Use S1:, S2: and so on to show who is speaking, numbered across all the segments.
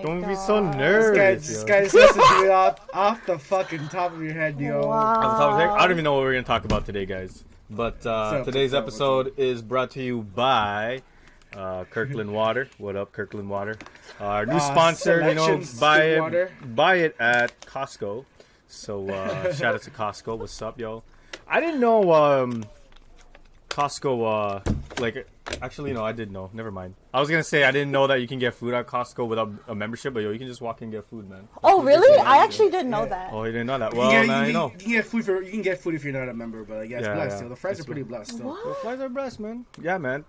S1: Don't be so nervous.
S2: This guy's listening to it off the fucking top of your head, yo.
S1: Wow. I don't even know what we're going to talk about today, guys. But today's episode is brought to you by Kirkland Water. What up, Kirkland Water? Our new sponsor, buy it at Costco. So shout out to Costco. What's up, yo? I didn't know Costco actually no, I did know. Never mind. I was gonna say I didn't know that you can get food at Costco without a membership, but yo, you can just walk in and get food, man.
S3: Oh really? I actually didn't know that.
S1: Oh, you didn't know that? Well, now you know.
S2: You can get food if you're not a member, but it's blessed. Yo. The fries are pretty blessed. Still.
S1: The fries are blessed, man. Yeah, man.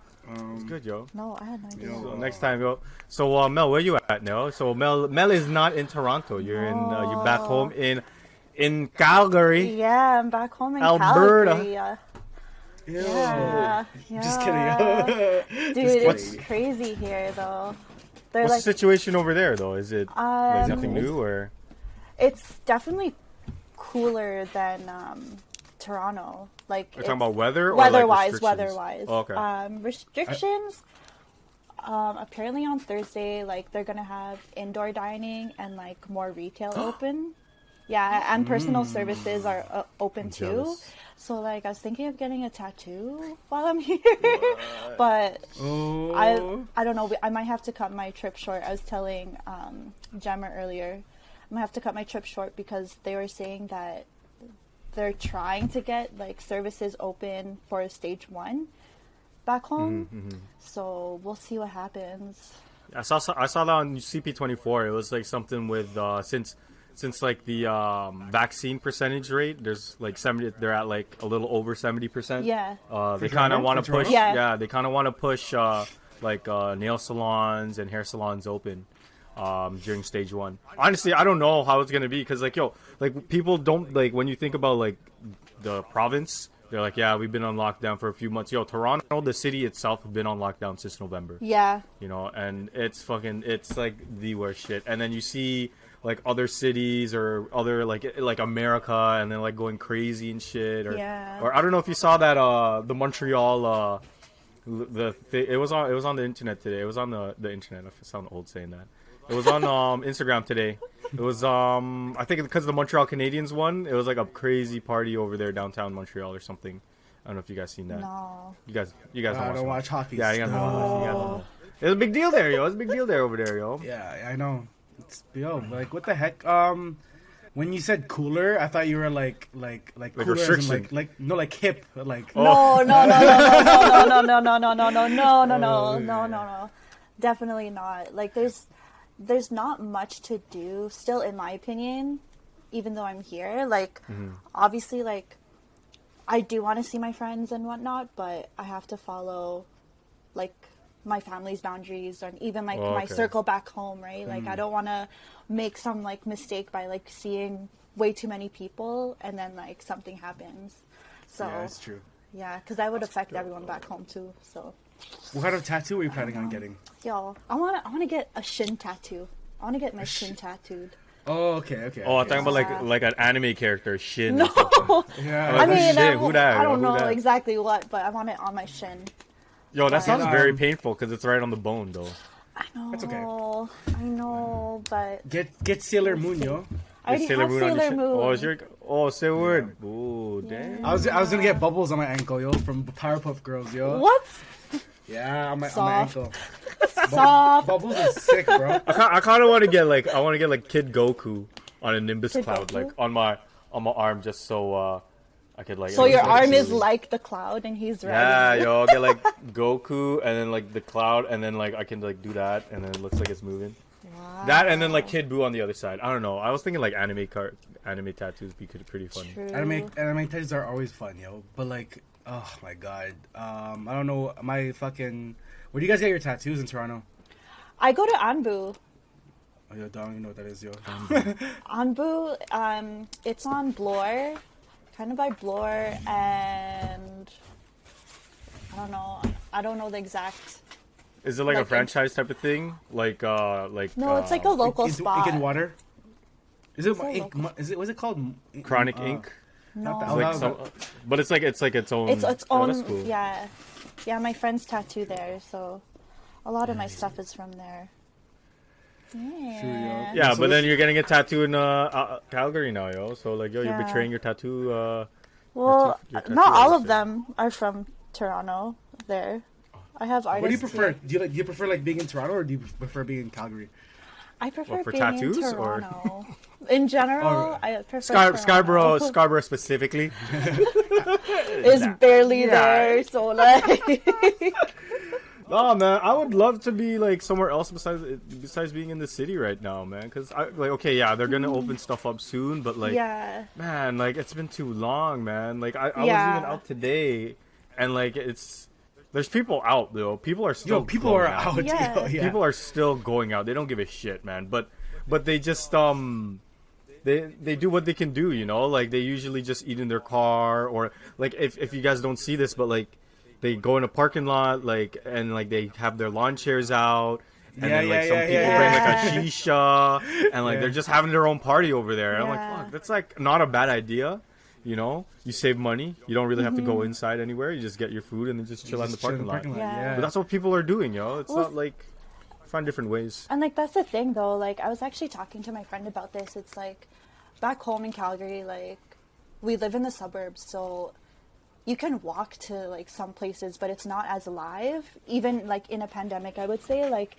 S1: It's good, yo.
S3: No, I had no idea.
S1: So next time, yo. So Mel, where you at now? So Mel is not in Toronto. You're you're back home in Calgary.
S3: Yeah, I'm back home in
S1: Alberta.
S3: Calgary.
S2: Yeah. Just kidding.
S3: Dude, it's crazy here though.
S1: What's the situation over there though? Is it nothing new or?
S3: It's definitely cooler than Toronto. Like
S1: you're talking about weather or
S3: weather-wise.
S1: Oh, okay.
S3: Restrictions. Apparently on Thursday, they're gonna have indoor dining and more retail open. Yeah, and personal services are open too.
S1: Jealous.
S3: So I was thinking of getting a tattoo while I'm here, but I don't know. I might have to cut my trip short. I was telling Gemma earlier, I might have to cut my trip short because they were saying that they're trying to get services open for stage 1 back home. Mm-hmm. So we'll see what happens.
S1: I saw that on CP24. It was something with since the vaccine percentage rate, there's 70. They're at a little over 70%.
S3: Yeah.
S1: They kind of want to push.
S3: Yeah.
S1: They kind of want to push nail salons and hair salons open during stage 1. Honestly, I don't know how it's gonna be because people don't when you think about the province. They're yeah, we've been on lockdown for a few months. Yo, Toronto, the city itself, has been on lockdown since November.
S3: Yeah.
S1: And it's the worst shit. And then you see other cities or other like America, and then going crazy and shit. Or I don't know if you saw that the Montreal it was on the internet today. It was on the internet. I sound old saying that. It was on Instagram today. It was I think because the Montreal Canadiens won. It was a crazy party over there downtown Montreal or something. I don't know if you guys seen that.
S3: No.
S1: You guys
S2: don't watch hockey.
S1: Yeah, you guys don't watch hockey. It was a big deal there, yo. It's a big deal there over there, yo.
S2: Yeah, I know. What the heck? When you said cooler, I thought you were like cooler
S1: restriction.
S2: Hip,
S3: No. Definitely not. There's not much to do still, in my opinion, even though I'm here. Obviously, I do want to see my friends and whatnot, but I have to follow, my family's boundaries and even my circle back home, right? I don't want to make some mistake by seeing way too many people and then something happens. So
S2: yeah, that's true.
S3: Yeah, because that would affect everyone back home too. So
S2: what kind of tattoo are you planning on getting?
S3: Yo, I want to get a shin tattoo. I want to get my shin tattooed.
S2: Oh, okay.
S1: Oh, I'm talking about like an anime character, Shin.
S3: No.
S2: Yeah.
S3: I mean,
S1: I
S3: don't know exactly what, but I want it on my shin.
S1: Yo, that sounds very painful because it's right on the bone, though.
S3: I know.
S2: That's okay.
S3: I know, but
S2: get Sailor Moon, yo.
S3: I already have Sailor Moon.
S1: Say a word. Oh, damn.
S2: I was gonna get bubbles on my ankle, yo, from Powerpuff Girls, yo.
S3: What?
S2: Yeah, on my ankle.
S3: Soft.
S2: Bubbles is sick, bro.
S1: I kind of want to get Kid Goku on a Nimbus cloud, on my arm, just so I could
S3: So your arm is like the cloud, and he's red.
S1: Yeah, yo, I'll get Goku, and then the cloud, and then I can do that, and then it looks like it's moving.
S3: Wow.
S1: That and then Kid Buu on the other side. I don't know. I was thinking anime tattoos be pretty fun.
S3: True.
S2: Anime tattoos are always fun, yo. But oh my god, I don't know. Where do you guys get your tattoos in Toronto?
S3: I go to Anbu.
S2: Oh, yo, I don't even know what that is, yo.
S3: Anbu, it's on Bloor, kind of by Bloor, and I don't know the exact.
S1: Is it a franchise type of thing?
S3: No, it's a local spot.
S2: Ink and Water. Is it ink? Was it called
S1: Chronic Ink?
S3: No,
S1: but it's its own.
S3: It's its
S1: Oh,
S3: own.
S1: that's cool.
S3: Yeah. My friends tattoo there, so a lot of my stuff is from there. Yeah.
S1: Yeah, but then you're getting a tattoo in Calgary now, yo. So like, yo, you're betraying your tattoo.
S3: Well,
S1: your tattoo
S3: not all
S1: artist
S3: of them are from Toronto. There, I have artists.
S2: What do you prefer?
S3: here.
S2: Do you prefer like being in Toronto or do you prefer being in Calgary?
S3: I prefer
S1: for
S3: being
S1: tattoos,
S3: in
S1: or-
S3: Toronto. In general, I prefer
S1: Scarborough
S3: Toronto.
S1: specifically.
S3: is barely there, so like.
S1: No, man, I would love to be like somewhere else besides being in the city right now, man. Because okay, yeah, they're gonna open stuff up soon, but like,
S3: Yeah.
S1: man, like it's been too long, man. Like I was even out today, and like there's people out though. People are still
S2: People are out.
S3: Yeah.
S2: Yo, yeah.
S1: People are still going out. They don't give a shit, man. But they just they do what they can do, you know. Like they usually just eat in their car, or like if you guys don't see this, but like. They go in a parking lot, like, and like they have their lawn chairs out, and then like some people bring like a shisha, and like they're just having their own party over there. And I'm like, fuck, that's like not a bad idea, you know? You save money. You don't really have to go inside anywhere. You just get your food and then just chill out in the parking lot.
S3: Yeah.
S1: But that's what people are doing, yo. It's not like find different ways.
S3: And like that's the thing though, like I was actually talking to my friend about this. It's like back home in Calgary, like we live in the suburbs, so you can walk to like some places, but it's not as alive. Even like in a pandemic, I would say, like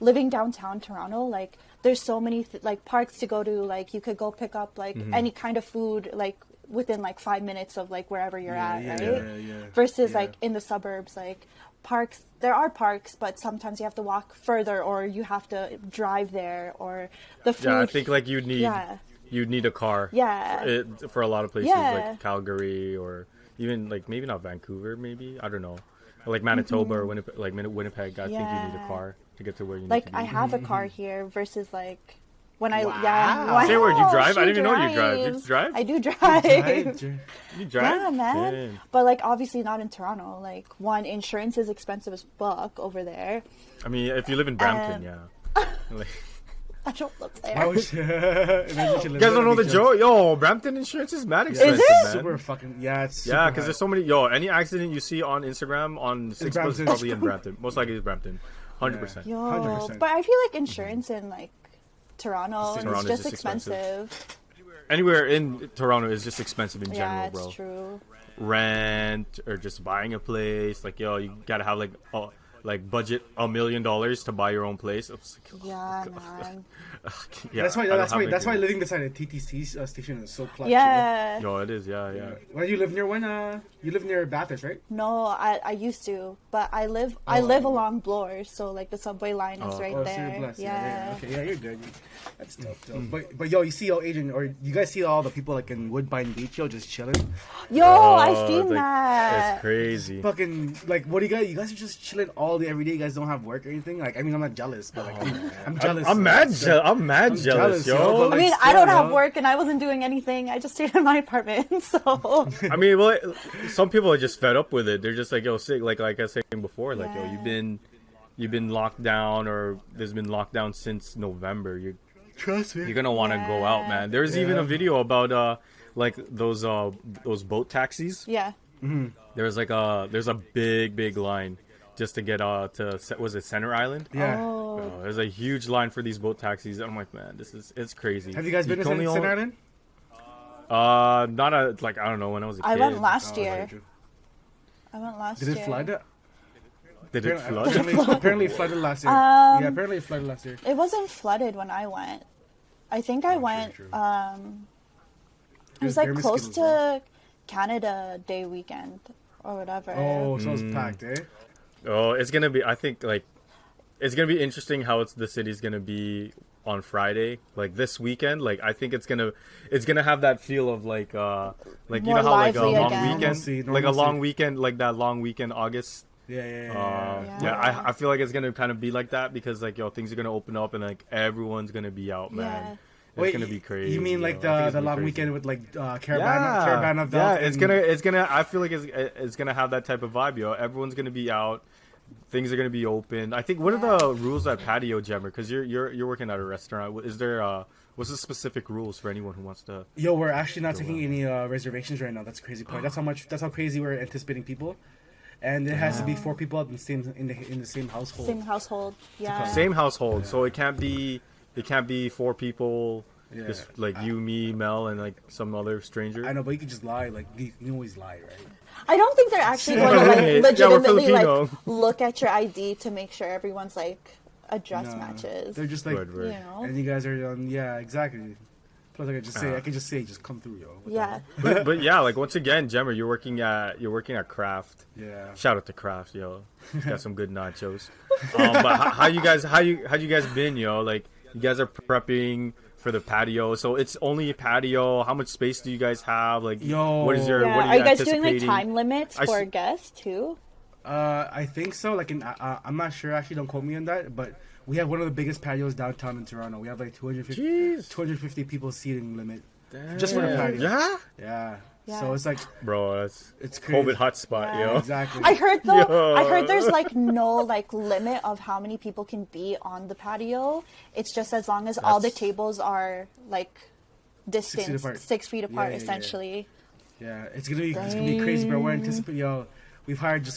S3: living downtown Toronto, like there's so many like parks to go to. Like you could go pick up like any kind of food like within like 5 minutes of like wherever you're at, right? Versus like in the suburbs, like parks, there are parks, but sometimes you have to walk further or you have to drive there, or the food.
S1: Yeah, I think like you'd need a car.
S3: Yeah.
S1: For a lot of places
S3: Yeah.
S1: like Calgary, or even like maybe not Vancouver, maybe I don't know, or like Manitoba or Winnipeg. Like Winnipeg, I think you need a car to get to where you need
S3: Like
S1: to be.
S3: I have a car here versus like when I
S1: Say where, do you drive?
S3: she
S1: I didn't even know you drive.
S3: drives.
S1: You drive?
S3: I do drive.
S1: You drive?
S3: Yeah, man.
S1: Damn.
S3: But like obviously not in Toronto. Like one, insurance is expensive as fuck over there.
S1: I mean, if you live in Brampton, yeah. Like,
S3: I don't live there.
S2: You
S1: you guys don't know the joke? Yo, Brampton insurance is mad expensive, man.
S2: Super fucking it's super
S1: Yeah, because
S2: high.
S1: there's so many. Yo, any accident you see on Instagram on 6 Plus is
S2: Brampton.
S1: probably in Brampton. Most likely it's Brampton. 100%.
S3: Yo,
S2: 100%.
S3: but I feel like insurance in like Toronto, and
S1: Toronto's
S3: it's just
S1: just
S3: expensive.
S1: Anywhere in Toronto is just expensive in general,
S3: Yeah,
S1: bro.
S3: it's true.
S1: Rent or just buying a place, like yo, you gotta have like budget $1 million to buy your own place.
S3: Yeah, man.
S1: Yeah,
S2: that's
S1: I don't have
S2: why
S1: the
S2: living beside a TTC station is so clutch.
S3: Yeah.
S1: Yo, it is, yeah.
S2: Where do you live near? You live near Bathurst, right?
S3: No, I used to, but I live along Bloor, so like the subway line is right
S2: So
S3: there.
S2: you're blessed.
S3: Yeah.
S2: Okay, yeah, you're good. That's dope. But yo, you see, Adrian, or you guys see all the people like in Woodbine Beach, yo, just chilling.
S3: Yo, I've seen
S1: it's like,
S3: that.
S1: it's crazy.
S2: Fucking like, what do you guys? You guys are just chilling all day, every day. You guys don't have work or anything. Like, I mean, I'm not jealous, but like, I'm jealous.
S1: I'm mad jealous, yo.
S2: but,
S3: I
S2: like,
S3: mean, I
S2: still,
S3: don't have
S2: yo.
S3: work and I wasn't doing anything. I just stayed in my apartment, so.
S1: I mean, well, some people are just fed up with it. They're just like, yo, sick. Like I was saying before, like, yo, you've been locked down, or there's been lockdown since November.
S2: Trust me.
S1: You're gonna want to go out, man. There's even a video about like those boat taxis.
S3: Yeah.
S1: There's a big line just to get was it Center Island?
S2: Yeah.
S3: Oh.
S1: There's a huge line for these boat taxis. I'm like, man, it's crazy.
S2: Have you guys been to
S1: can only
S2: Center Island?
S1: Not I don't know, when I was a kid.
S3: I went last
S2: Oh,
S3: year.
S2: very true.
S3: I went last
S2: Did
S3: year.
S2: it flood?
S1: Did it flood?
S2: Apparently it flooded last year. Yeah, apparently it flooded last year.
S3: It wasn't flooded when I went. I think I went.
S2: True.
S3: It was like
S2: Bare
S3: close
S2: mosquitoes, right?
S3: to Canada Day weekend or whatever.
S2: Oh, so it's packed, eh?
S1: Oh, it's gonna be. I think like it's gonna be interesting how the city's gonna be on Friday, like this weekend. Like I think it's gonna have that feel of like you
S3: More
S1: know how like a
S3: lively
S1: long
S3: again.
S1: weekend,
S2: Normalcy.
S1: like a long weekend, like that long weekend August.
S2: Yeah.
S1: I feel like it's gonna kind of be like that because like yo, things are gonna open up and like everyone's gonna be out, man.
S3: Yeah.
S1: It's gonna be crazy.
S2: You mean like
S1: yo. I think it's
S2: the
S1: gonna be
S2: long
S1: crazy.
S2: weekend with like caravan
S1: Yeah,
S2: event?
S1: it's gonna. I feel like it's gonna have that type of vibe, yo. Everyone's gonna be out. Things are gonna be open. I think. What are the rules at Patio Jammer? Because you're working at a restaurant. Is there what's the specific rules for anyone who wants to?
S2: Yo, we're actually not taking any reservations right now. That's the crazy part. That's how crazy we're anticipating people. and it has to be 4 people in the same household.
S3: Same household. Yeah.
S1: Same household, so it can't be 4 people.
S2: Yeah.
S1: Just like you, me, Mel, and like some other stranger.
S2: I know, but you could just lie. Like you can always lie, right?
S3: I don't think they're actually going to like legitimately like look at your ID to make sure everyone's like address matches.
S2: They're just like,
S1: Word.
S3: You know.
S2: and you guys are on. Yeah, exactly. Plus, I could just say, just come through, yo.
S3: Yeah.
S1: But yeah, like once again, Gemma, you're working at Kraft.
S2: Yeah.
S1: Shout out to Kraft, yo. Got some good nachos. But how you guys been, yo? Like you guys are prepping for the patio, so it's only a patio. How much space do you guys have? Like,
S2: yo,
S1: what is your?
S3: Yeah.
S1: What
S3: Are you guys
S1: anticipating?
S3: doing like time limits for guests too?
S2: I think so. Like, I'm not sure. Actually, don't quote me on that. But we have one of the biggest patios downtown in Toronto. We have like 250 people seating limit.
S1: Damn.
S2: Just for the patio.
S1: Yeah.
S2: Yeah.
S3: Yeah.
S2: So it's like,
S1: Bro,
S2: it's crazy.
S1: COVID hotspot, yo.
S2: Exactly.
S3: I heard though.
S1: Yo.
S3: I heard there's like no like limit of how many people can be on the patio. It's just as long as all the tables are like distanced 6 feet apart, essentially.
S2: Yeah, it's gonna be crazy, bro. We're anticipating, yo. We've hired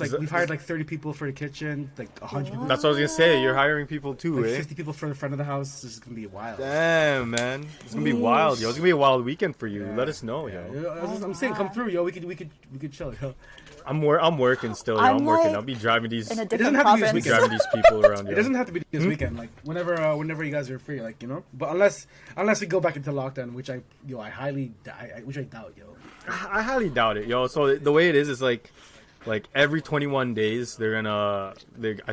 S2: like 30 people for the kitchen, like 100 people.
S1: That's what I was gonna say. You're hiring people too,
S2: Like
S1: eh?
S2: 50 people for the front of the house. This is gonna be wild.
S1: Damn, man, it's gonna be wild, yo. It's gonna be a wild weekend for you.
S2: Yeah.
S1: Let us know, yo.
S2: I'm saying, come through, yo. We could chill, yo.
S1: I'm working still, yo. I'm working. I'll be driving these.
S3: In a
S2: It doesn't
S3: different
S2: have to be this
S3: province.
S2: weekend.
S1: Driving these people around, yo.
S2: It doesn't have to be this weekend. Like whenever you guys are free, like, you know. But unless we go back into lockdown, which I doubt, yo.
S1: I highly doubt it, yo. So the way it is like every 21 days I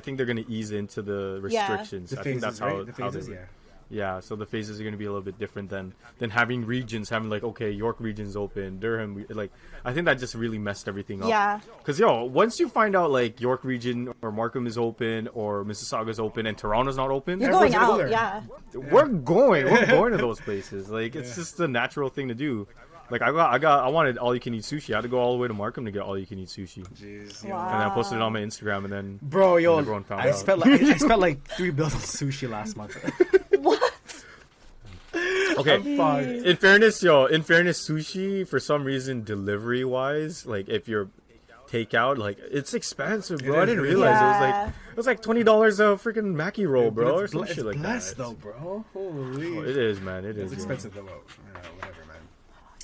S1: think they're gonna ease into the restrictions.
S2: The
S1: I
S2: phases,
S1: think that's
S2: right? The phases,
S1: yeah. Yeah, so the phases are gonna be a little bit different than having regions, having like, okay, York region's open, Durham, like I think that just really messed everything up.
S3: Yeah.
S1: Cause yo, once you find out like York region or Markham is open or Mississauga's open and Toronto's not open,
S3: You're going
S2: Everyone's gonna
S3: out,
S2: go
S3: yeah.
S1: we're going to those places. Like it's just the natural thing to do. Like I wanted all you can eat sushi. I had to go all the way to Markham to get all you can eat sushi.
S2: Jeez,
S3: Wow.
S1: And then I posted it on my Instagram, and then
S2: bro, yo,
S1: everyone found
S2: I
S1: out.
S2: spent like $3 bills on sushi last month.
S3: What?
S1: Okay.
S2: I'm fucked.
S1: In fairness, sushi for some reason delivery wise, like if you're takeout, like it's expensive, bro. I didn't realize it was like $20 a freaking Mackie roll, bro, or some shit like that.
S2: Though, bro. Holy.
S1: Oh, it is, man. It is.
S2: It's expensive though. Whatever, man.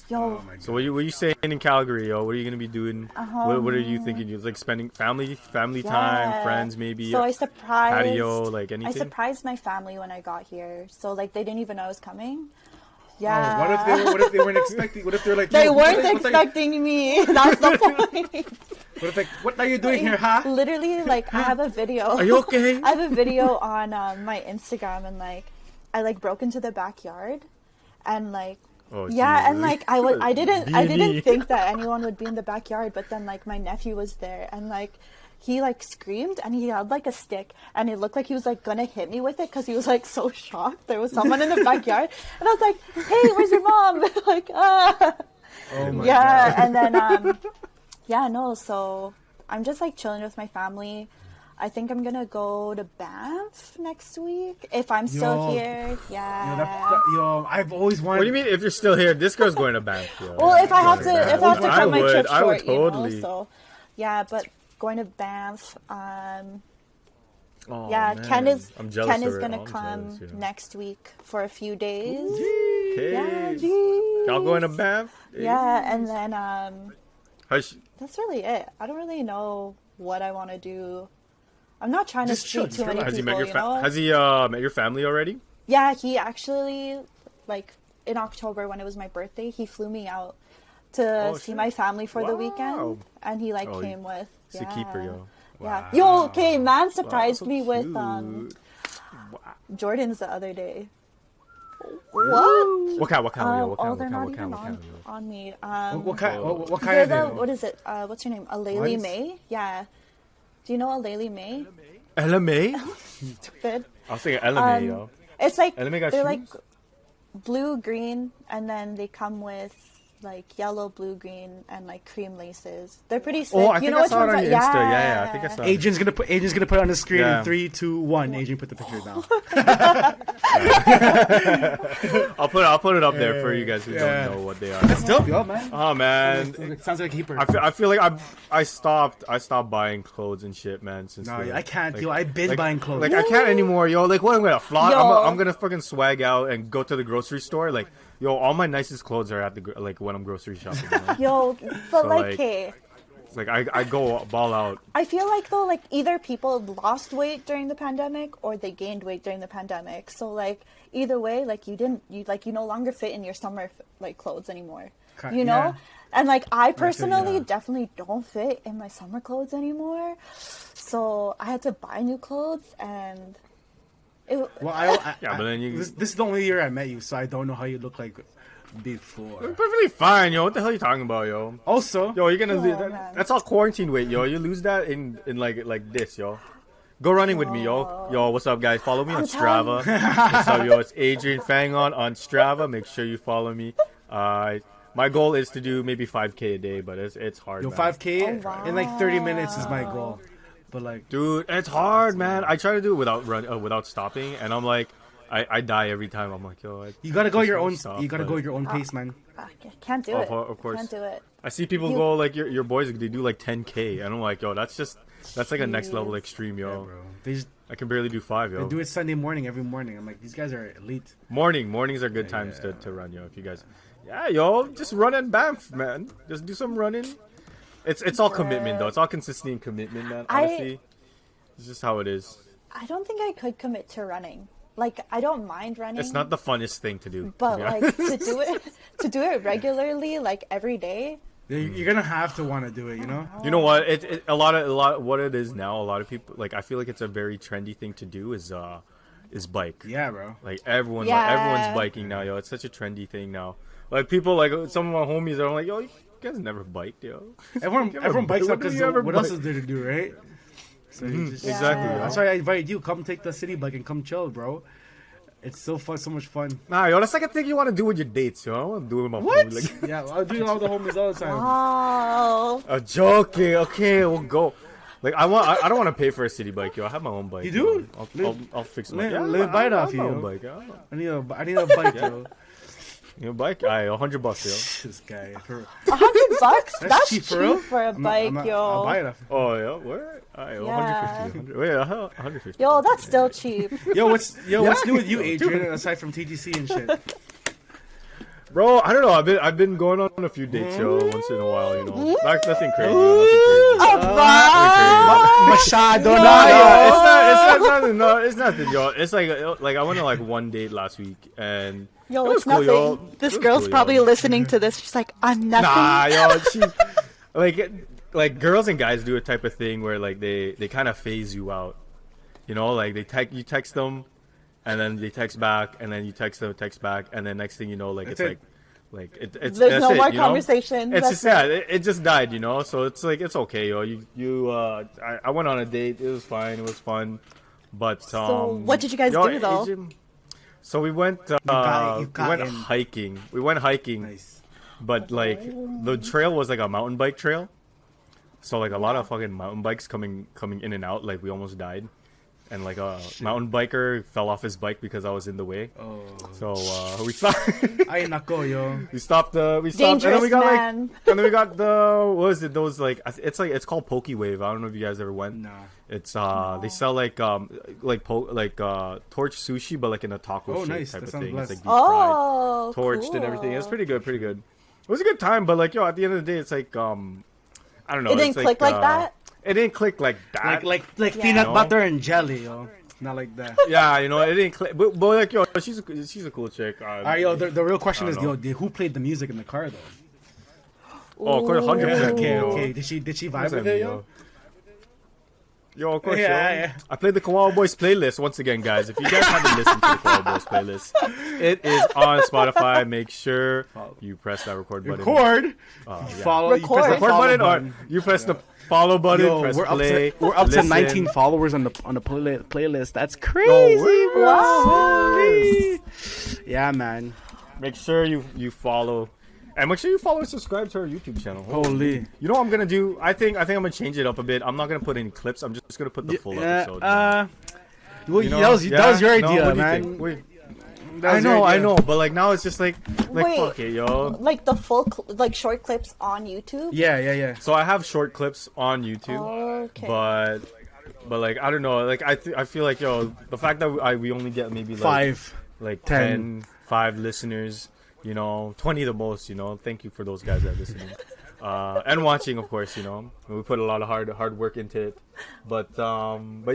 S3: Yo.
S2: Oh my God.
S1: So what are you saying in Calgary, yo? What are you gonna be doing? What are you thinking? You like spending family time, friends, maybe?
S3: So I surprised
S1: patio, like anything.
S3: I surprised my family when I got here. So like they didn't even know I was coming.
S2: Oh,
S3: Yeah.
S2: what if they weren't expecting? What if they're like
S3: They
S2: yo,
S3: weren't
S2: what
S3: expecting me. That's the point.
S2: What if like, what are you doing here, huh?
S3: Literally, like I have a video.
S1: Are you okay?
S3: I have a video on my Instagram, and like I like broke into the backyard, and like
S1: Oh,
S3: yeah,
S1: geez.
S3: and like I didn't
S1: Beanie.
S3: think that anyone would be in the backyard, but then like my nephew was there, and like he like screamed, and he had like a stick, and it looked like he was like gonna hit me with it because he was like so shocked there was someone in the backyard, and I was like, hey, where's your mom? Like
S2: Oh my
S3: yeah,
S2: God.
S3: and then yeah, no, so I'm just like chilling with my family. I think I'm gonna go to Banff next week if I'm still here. Yeah.
S2: Yo, I've always wanted.
S1: What do you mean? If you're still here, this girl's going to Banff. Yo.
S3: Well, if I have to cut my trip
S1: I would
S3: short,
S1: totally.
S3: you know. So, yeah, but going to Banff.
S1: Oh,
S3: Yeah,
S1: man.
S3: Ken is
S1: I'm jealous of it.
S3: gonna
S1: I'm
S3: come
S1: jealous, yeah.
S3: next week for a few days.
S1: Okay.
S3: Yeah, geez.
S1: Y'all going to Banff?
S3: Yeah, and then
S1: Hush.
S3: that's really it. I don't really know what I want to do. I'm not trying
S2: Just
S3: to
S2: chill,
S3: speak
S2: just
S3: too many
S1: Has he met
S3: people,
S1: your
S3: you know?
S1: Has he met your family already?
S3: Yeah, he actually, like, in October when it was my birthday, he flew me out to see
S1: shit.
S3: my family for the
S1: Wow.
S3: weekend, and he like
S1: Oh,
S3: came with.
S1: He's a keeper, yo.
S3: Yeah.
S2: Wow.
S3: Yo, okay, man surprised
S1: so
S3: me with
S1: cute.
S3: Jordans the other day. What?
S1: What kind?
S3: Oh, they're not even on me.
S2: What kind? What
S3: they're
S2: kind
S3: the,
S2: of?
S3: what is it? What's your name? Aleli May? Yeah. Do you know Aleli May?
S1: LMA?
S3: Stupid.
S1: I was thinking LMA, yo.
S3: It's like
S1: LMA got
S3: they're
S1: shoes?
S3: like blue, green, and then they come with like yellow, blue, green, and like cream laces. They're pretty sick.
S1: Oh, I think I saw it on your Insta. Yeah, I think I saw it.
S2: Agent's gonna put it on the screen in 3, 2, 1. Agent, put the picture down.
S1: I'll put it up there for you guys who don't know what they are.
S2: That's dope, yo, man.
S1: Oh man,
S2: it sounds like a keeper.
S1: I feel like I stopped buying clothes and shit, man. Since
S2: I can't. Yo, I've been buying clothes.
S1: Like I can't anymore, yo. Like what I'm gonna flaunt? I'm gonna fucking swag out and go to the grocery store. Like yo, all my nicest clothes are at the like when I'm grocery shopping. You know?
S3: Yo, but so, like, hey.
S1: Like I go ball out.
S3: I feel like though, like either people lost weight during the pandemic or they gained weight during the pandemic. So like either way, like you no longer fit in your summer like clothes anymore. You know, yeah. And like I personally definitely don't fit in my summer clothes anymore. So I had to buy new clothes and.
S2: But then this is the only year I met you, so I don't know how you look like before.
S1: You're perfectly fine, yo. What the hell are you talking about, yo?
S2: Also,
S1: yo, you're gonna lose that's all quarantine weight, yo. You lose that in like this, yo. Go running with me, yo. Yo, what's up, guys? Follow me on Strava. What's up, yo? It's Adrian Fangon on Strava. Make sure you follow me. My goal is to do maybe 5K a day, but it's hard.
S2: Yo, 5K in like 30 minutes is my goal. But like,
S1: dude, it's hard, man. I try to do it without stopping, and I'm like, I die every time. I'm like, yo,
S2: you gotta go your own. You gotta go your own pace, man.
S3: Can't do it.
S1: Of course,
S3: can't do it.
S1: I see people go like your boys. They do like 10K, and I'm like, yo, that's like a next level extreme, yo.
S2: Yeah,
S1: I can barely do 5, yo.
S2: They do it Sunday morning every morning. I'm like, these guys are elite.
S1: Mornings are good times to run, yo. If you guys, yo, just run and Banff, man. Just do some running. It's all commitment though. It's all consistency and commitment, man. Honestly, it's just how it is.
S3: I don't think I could commit to running. Like I don't mind running.
S1: It's not the funnest thing to do.
S3: But like to do it regularly, like every day.
S2: You're gonna have to want to do it, you know.
S1: You know what? A lot. What it is now. A lot of people like. I feel like it's a very trendy thing to do. Is bike.
S2: Yeah, bro.
S1: Like everyone's biking now, yo. It's such a trendy thing now. Like people like some of my homies are like, yo, you guys never biked, yo.
S2: Everyone bikes up because what else is there to do, right? So
S1: exactly.
S2: That's why I invited you. Come take the city bike and come chill, bro. It's so fun, so much fun.
S1: Nah, yo, that's like a thing you want to do with your dates, yo. I want to do it with my
S2: what?
S1: Like,
S2: yeah, I'll do it with all the homies all the time.
S3: Wow.
S1: I'm joking. Okay, we'll go. Like I don't want to pay for a city bike, yo. I have my own bike.
S2: You do?
S1: I'll fix it.
S2: Let me buy it off you.
S1: Bike,
S2: I need a bike, yo.
S1: You know, bike? $100, yo.
S2: This guy.
S3: $100? That's
S2: cheap
S3: for a bike, yo.
S2: I'll buy it.
S1: Oh yeah, what?
S3: Yeah.
S1: 150. Wait, 150.
S3: Yo, that's still cheap.
S2: What's new with you, Adrian? Aside from TGC and shit.
S1: Bro, I don't know. I've been going on a few dates, yo. Once in a while, you know. Nothing crazy.
S2: Machado,
S1: no, it's nothing, yo. It's like I went on like one date last week, and
S3: yo,
S1: it was
S3: it's
S1: cool,
S3: nothing.
S1: yo.
S3: This girl's probably listening to this. She's like, I'm nothing.
S1: Nah, yo, she like girls and guys do a type of thing where like they kind of phase you out, you know, like you text them, and then they text back, and then you text them, text back, and then next thing you know, like it's
S3: there's no more conversation.
S1: It's just it just died, you know. So it's like it's okay, yo. I went on a date. It was fine. It was fun, but
S3: so what did you guys do though?
S1: Asian, so we went hiking. We went hiking.
S2: Nice.
S1: But like the trail was like a mountain bike trail, so like a lot of fucking mountain bikes coming in and out. Like we almost died, and like a mountain biker fell off his bike because I was in the way. Oh. So we stopped.
S2: Ay nako, yo.
S1: We stopped.
S3: Dangerous,
S1: and then we got
S3: man.
S1: and then we got what was it? Those like it's called Poke Wave. I don't know if you guys ever went.
S2: No.
S1: It's they sell like torch sushi, but like in a taco shape type of thing. It's like deep fried, torched
S3: cool.
S1: and everything. It's pretty good. It was a good time, but like yo, at the end of the day, it's like I don't know.
S3: It didn't click like that.
S1: It didn't click like that.
S2: Like peanut butter and jelly, yo. Not like that.
S1: Yeah, you know, it didn't click. But like yo, she's a cool chick.
S2: Alright, yo. The real question is, yo, who played the music in the car though?
S1: Oh, 100%.
S2: Okay. Did she vibe with it, yo?
S1: Yo, of course,
S2: yeah.
S1: I played the Kawawa Boyz playlist once again, guys. If you guys haven't listened to the Kawawa Boyz playlist, it is on Spotify. Make sure you press that record button.
S2: Follow.
S3: Record.
S2: You press the
S1: Record
S2: follow
S1: button, or you press the follow button.
S2: Yo,
S1: press
S2: we're
S1: play.
S2: We're up to 19 followers on the playlist. That's crazy, bro.
S3: Wow.
S2: Yeah, man.
S1: Make sure you follow And make sure you follow and subscribe to our YouTube channel.
S2: Holy.
S1: You know what I'm gonna do? I think I'm gonna change it up a bit. I'm not gonna put any clips. I'm just gonna put the full episode.
S2: Well, that was your idea, man.
S1: I know, but like now it's just like
S3: Wait,
S1: fuck it, yo.
S3: Like the full, like short clips on YouTube.
S2: Yeah.
S1: So I have short clips on YouTube,
S3: Okay.
S1: but like I don't know, like I feel like the fact that we only get maybe like 5 listeners, 20 the most, thank you for those guys that are listening. And watching, of course, we put a lot of hard work into it, but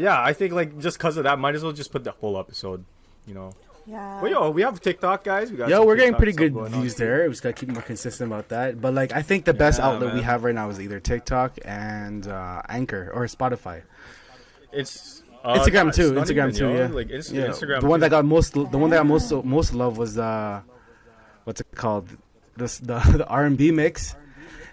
S1: yeah, I think like just because of that, might as well just put the whole episode,
S3: Yeah.
S1: But we have TikTok, guys.
S2: We're getting pretty good views there. We just gotta keep more consistent about that. But like, I think the best outlet we have right now is either TikTok and Anchor or Spotify.
S1: It's
S2: Instagram too.
S1: Instagram
S2: Too. Yeah.
S1: Like Instagram.
S2: The one that got most love was what's it called? The R&B mix,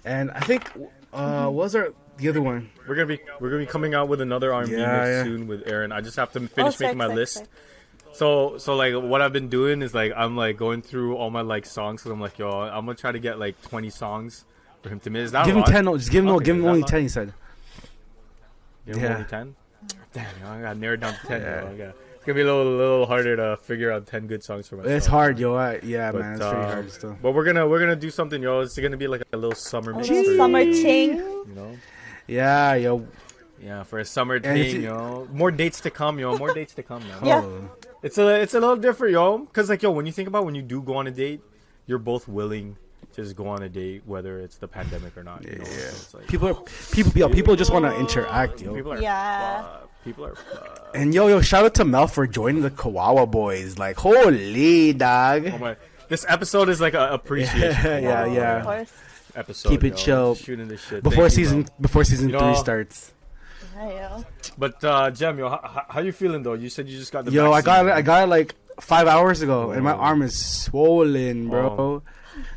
S2: and I think what was the other one?
S1: We're gonna be coming out with another R&B mix soon with Aaron. I just have to finish making my list. Sick. So like what I've been doing is like I'm like going through all my like songs because I'm like I'm gonna try to get like 20 songs for him to miss. Give
S2: him 10. Just give him only 10. He said.
S1: Give him only 10. Damn, I gotta narrow it down to 10. It's gonna be a little harder to figure out 10 good songs for myself.
S2: It's hard, man. It's pretty hard still.
S1: But we're gonna do something, It's gonna be like a little summer mix.
S3: Summer ting.
S2: Yeah, yo.
S1: Yeah, for a summer thing, More dates to come, More dates to come, man.
S3: Yeah.
S1: It's a little different, Because like, when you think about when you do go on a date, you're both willing to just go on a date, whether it's the pandemic or not.
S2: Yeah.
S1: So like,
S2: people just want to interact,
S1: People are People are.
S2: And shout out to Mel for joining the Kawawa Boyz. Like, holy dog.
S1: Oh my! This episode is like a appreciation.
S2: Yeah.
S3: Of course.
S1: Episode.
S2: Keep it chill.
S1: Shooting this shit
S2: before season 3 starts.
S3: Yeah,
S1: But Jem, how you feeling though? You said you just got the
S2: vaccine. I got it like 5 hours ago, and my arm is swollen, bro.
S1: Oh.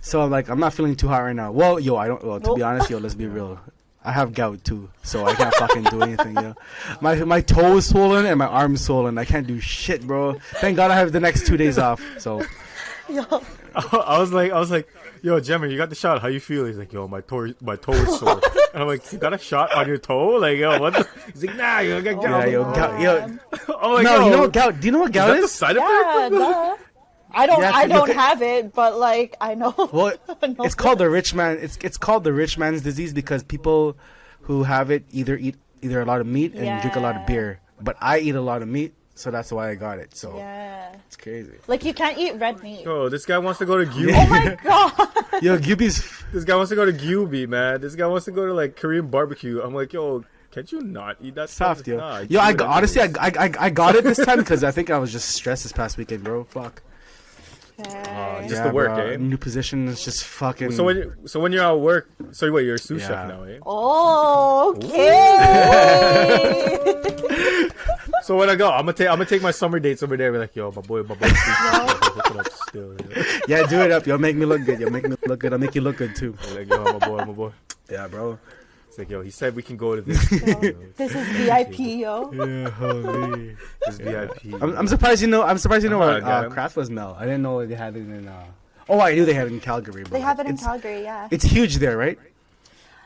S2: So like, I'm not feeling too hot right now. Well, I don't. Well, to be honest, let's be real. I have gout too, so I can't fucking do anything, My toe is swollen and my arm is swollen. I can't do shit, bro. Thank God I have the next 2 days off. So.
S1: I was like, yo, Jemmy, you got the shot. How you feel? He's like, yo, my toe is sore. And I'm like, you got a shot on your toe? Like, yo, what? He's like, nah, you got gout.
S2: Gout.
S1: Oh my God.
S2: No, you know what gout? Do you know what gout is?
S1: That the side effect?
S3: I don't have it, but like I know.
S2: Well, it's called the rich man. It's called the rich man's disease because people who have it either eat a lot of meat and drink a lot of beer. But I eat a lot of meat, so that's why I got it. So it's crazy.
S3: Like you can't eat red meat.
S1: Oh, this guy wants to go to Gyubi.
S3: Oh my God.
S2: Yo, Gyubi's.
S1: This guy wants to go to Gyubi, man. This guy wants to go to like Korean barbecue. I'm like, yo. Can't you not eat that
S2: soft,
S1: stuff?
S2: Nah, I got it this time because I think I was just stressed this past weekend, bro. Fuck.
S1: Just the work,
S2: bro. New position is just fucking.
S1: So when you're at work, so wait, you're a sous chef now, eh?
S3: Oh, okay.
S1: So when I go, I'm gonna take my summer dates over there. Be like, yo, my boy, hook it up still.
S2: Yeah, do it up, yo. Make me look good. Yo, make me look good. I'll make you look good too.
S1: Like, yo, my boy.
S2: Yeah, bro.
S1: Like, yo, he said we can go to this.
S3: This is VIP, yo.
S2: Yeah, holy.
S1: This is VIP.
S2: I'm surprised you know. What Kraft was, Mel. I didn't know they had it in. I knew they had it in Calgary. Bro.
S3: They have it in Calgary, yeah.
S2: It's huge there, right?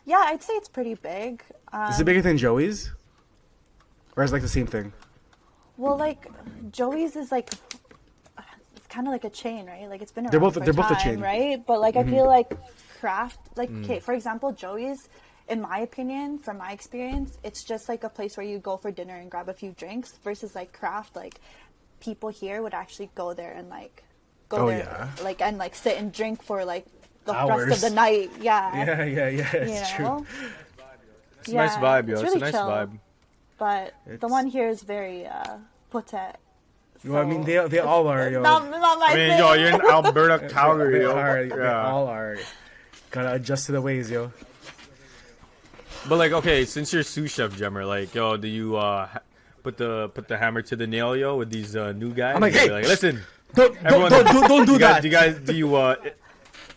S3: Yeah, I'd say it's pretty big.
S2: Is it bigger than Joey's? Or is it like the same thing?
S3: Well, like Joey's is like it's kind of like a chain, right? Like it's been around
S2: they're both a chain,
S3: right? But like I feel like Kraft, like okay, for example, Joey's. In my opinion, from my experience, it's just like a place where you go for dinner and grab a few drinks versus like Kraft. Like people here would actually go there and like like and like sit and drink for like the rest of the night. Yeah.
S2: It's true.
S1: It's a nice vibe, yo. It's a nice vibe.
S3: But the one here is very potet.
S2: So I mean, they all are, yo.
S3: Not my thing.
S1: Yo, you're in Alberta, Calgary, yo.
S2: They all are. Gotta adjust to the ways, yo.
S1: But like, okay, since you're sous chef, Jemmer, like, yo, do you put the hammer to the nail, yo, with these new guys?
S2: I'm like, hey,
S1: listen,
S2: don't do that.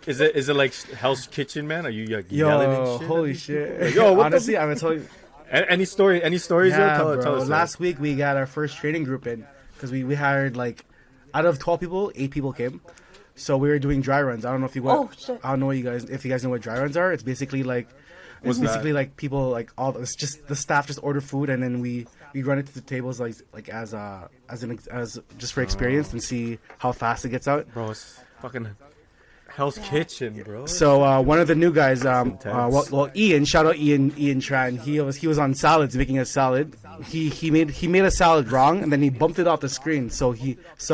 S1: Is it like Hell's Kitchen, man? Are you like yelling and shit?
S2: Holy shit!
S1: Like, yo,
S2: honestly, I'm gonna tell you.
S1: Any stories?
S2: Yeah,
S1: yo? Tell us.
S2: Last week we got our first training group in because we hired like out of 12 people, 8 people came. So we were doing dry runs. I don't know if you
S3: Oh, shit.
S2: I don't know if you guys know what dry runs are. It's basically like like people like it's just the staff just order food and then we run it to the tables like as just for experience and see how fast it gets out.
S1: Bro, it's fucking Hell's Kitchen, bro.
S2: So one of the new guys, Ian, shout out Ian Tran. He was on salads making a salad. He made a salad wrong and then he bumped it off the screen. So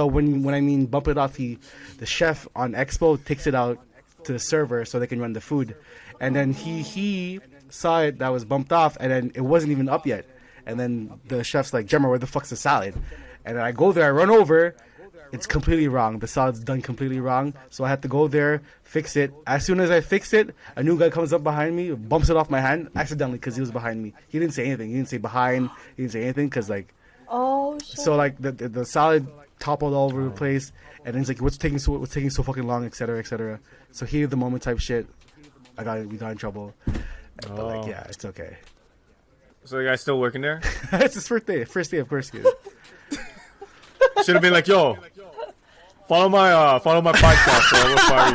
S2: when I mean bump it off, the chef on Expo takes it out to the server so they can run the food. And then he saw it that was bumped off and then it wasn't even up yet. And then the chef's like, Gemma, where the fuck's the salad? And then I go there, I run over. It's completely wrong. The salad's done completely wrong. So I had to go there, fix it. As soon as I fix it, a new guy comes up behind me, bumps it off my hand accidentally because he was behind me. He didn't say anything. He didn't say behind. He didn't say anything because like.
S3: Oh shit.
S2: So like the salad toppled all over the place, and then he's like, "What's taking so fucking long?" etc. etc. So heat of the moment type shit. We got in trouble. But like, yeah, it's okay.
S1: So you guys still working there?
S2: It's his first day of course.
S1: Should have been like, yo, follow my podcast, so I'm gonna fire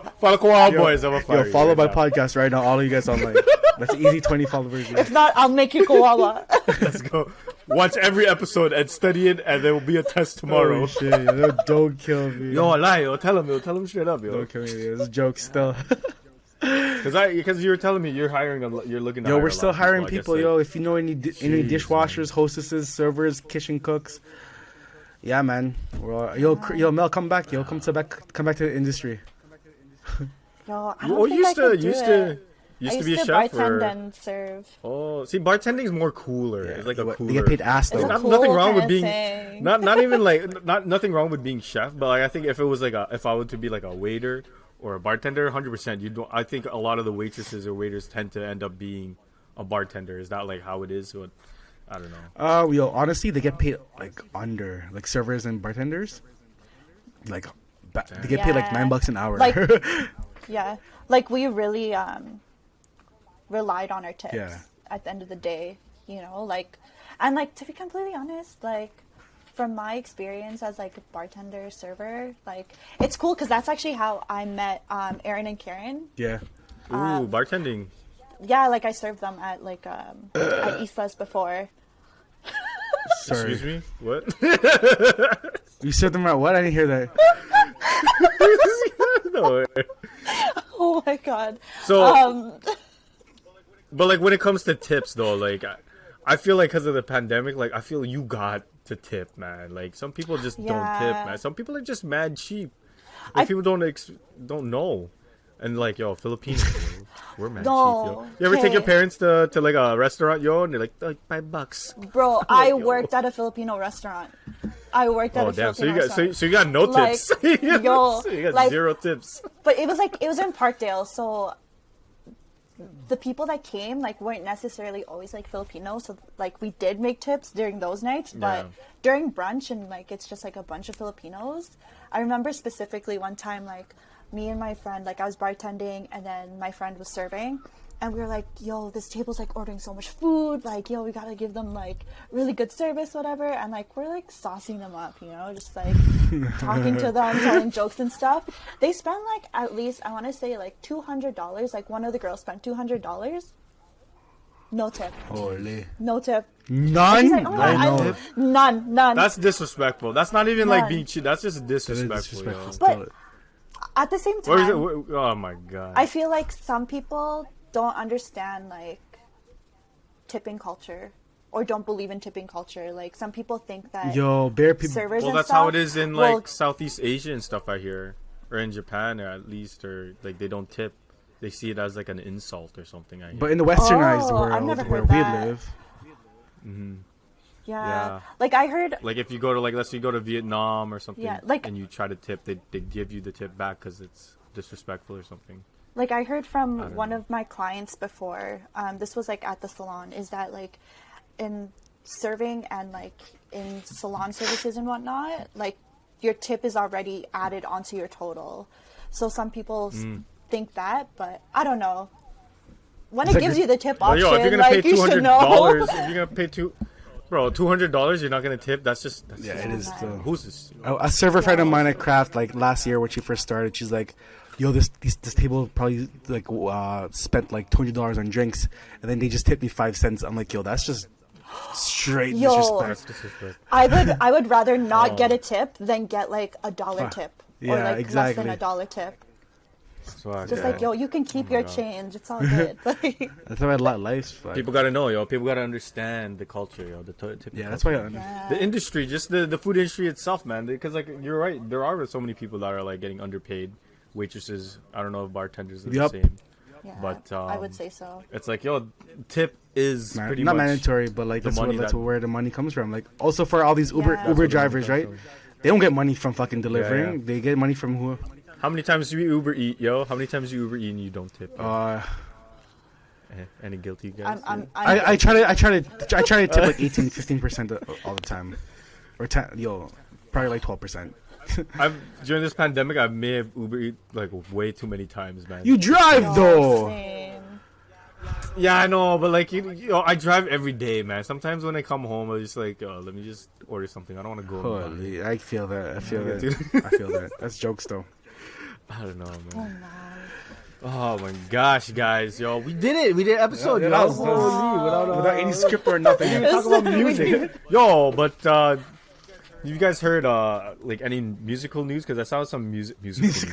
S1: you. follow Kawawa Boyz, I'm gonna fire you.
S2: Follow my podcast right now, all of you guys online. That's easy 20 followers.
S3: If not, I'll make you Kawawa.
S1: Let's go. Watch every episode and study it, and there will be a test tomorrow.
S2: Oh shit, yo, don't kill me.
S1: Yo, I lie, yo. Tell him straight up, yo.
S2: Don't kill me, it's a joke still.
S1: Because you were telling me you're looking to hire
S2: we're still hiring people,
S1: like,
S2: yo. If you know any dishwashers, hostesses, servers, kitchen cooks, yeah, man. Yo, Mel, come back, yo. Come back to the industry.
S3: Yo, I don't think I could do it.
S1: Used to be a chef
S3: bartend and serve.
S1: Oh, see, bartending is more cooler. Yeah, it's like a cooler.
S2: They get paid ass though.
S1: Nothing wrong with being not even like nothing wrong with being chef, but like I think if it was like if I were to be like a waiter or a bartender, 100%. You don't. I think a lot of the waitresses or waiters tend to end up being a bartender. Is that like how it is? Or, I don't know.
S2: Yo, honestly, they get paid like under like servers and bartenders. Like they get paid like $9 an hour.
S3: Like, yeah, like we really relied on our tips.
S2: Yeah.
S3: At the end of the day, you know, like, and like to be completely honest, like. From my experience as like a bartender server, like it's cool because that's actually how I met Aaron and Karen.
S2: Yeah.
S1: Ooh, bartending.
S3: Yeah, like I served them at like at Islas before.
S2: Sorry.
S1: Excuse me? What?
S2: You served them at what? I didn't hear that.
S1: No.
S3: Oh my god.
S1: So but like when it comes to tips though, like I feel like because of the pandemic, like I feel you got to tip, man. Like some people just don't tip, man. Some people are just mad cheap. Like, people don't know. And like, yo, Filipinos, we're mad cheap, yo. You ever take your parents to like a restaurant, yo, and they're like $5?
S3: Bro, I worked at a Filipino restaurant. Filipino restaurant.
S1: So you got no tips.
S3: Yo,
S1: so you got
S3: like,
S1: 0 tips.
S3: But it was in Parkdale, so the people that came like weren't necessarily always like Filipino, so like we did make tips during those nights, but during brunch and like it's just like a bunch of Filipinos. I remember specifically one time like me and my friend, like I was bartending and then my friend was serving and we were like, yo, this table's like ordering so much food, like yo, we gotta give them like really good service, whatever. And like we're like saucing them up, you know, just like talking to them, telling jokes and stuff. They spent like at least, I want to say like $200. Like one of the girls spent $200. No tip.
S2: Holy.
S3: No tip.
S2: None?
S3: Like, oh, none.
S1: That's disrespectful. That's not even like being cheap. That's just disrespectful.
S3: But at the same time,
S1: oh my god.
S3: I feel like some people don't understand like tipping culture or don't believe in tipping culture. Like some people think that servers
S1: well, that's how it is in like Southeast Asia and stuff I hear, or in Japan, or at least, or like they don't tip. They see it as like an insult or something. I hear.
S2: But in the westernized world where we live,
S3: yeah, like I heard,
S1: like if you go to like let's say you go to Vietnam or something,
S3: like,
S1: and you try to tip, they give you the tip back because it's disrespectful or something.
S3: Like I heard from one of my clients before, this was like at the salon, is that like in serving and like in salon services and whatnot, like your tip is already added onto your total. So some people think that, but I don't know. When it gives you the tip option,
S1: if you're gonna
S3: like
S1: pay
S3: you should know.
S1: If you're gonna pay Bro, $200, you're not gonna tip? That's
S2: it is.
S1: Who's this?
S2: A server friend of mine at Craft, like last year when she first started, she's like, "Yo, this table probably like spent like $200 on drinks, and then they just tipped me 5 cents." I'm like, "Yo, that's just straight disrespect."
S3: I would rather not get a tip than get like $1 tip or like
S2: exactly.
S3: less than $1 tip.
S1: Swag,
S3: Just like, yo, you can keep your change. It's all good. Like,
S2: That's how I like life.
S1: People gotta know, yo. People gotta understand the culture, yo. The tip.
S2: Yeah,
S1: culture.
S2: that's why.
S1: The industry, just the food industry itself, man. Because like you're right, there are so many people that are like getting underpaid. Waitresses, I don't know if bartenders are the same.
S3: yeah,
S1: But
S3: I would say so.
S1: It's like, yo, tip is pretty
S2: not
S1: much
S2: mandatory, but like that's
S1: money
S2: where the money comes from. Like also for all these Uber drivers, right? They don't get money from fucking delivering.
S1: Yeah.
S2: They get money from who?
S1: How many times do you Uber eat, yo? How many times do you Uber eat and you don't tip? Any guilty guys?
S2: I try to tip like 15% all the time, or probably like 12%.
S1: During this pandemic, I may have Uber eat like way too many times, man.
S2: You drive though.
S3: Same.
S1: Yeah, I know, but like I drive every day, man. Sometimes when I come home, I'm just like, let me just order something. I don't want to go.
S2: Holy, I feel that. I feel that. That's jokes though.
S1: I don't know, man.
S3: Oh, man.
S1: Oh my gosh, guys, yo, we did it. We did an episode,
S2: Yeah,
S1: yo.
S2: without any script or nothing.
S1: We talk about music, yo. But you guys heard like any musical news? Because I saw some musical news.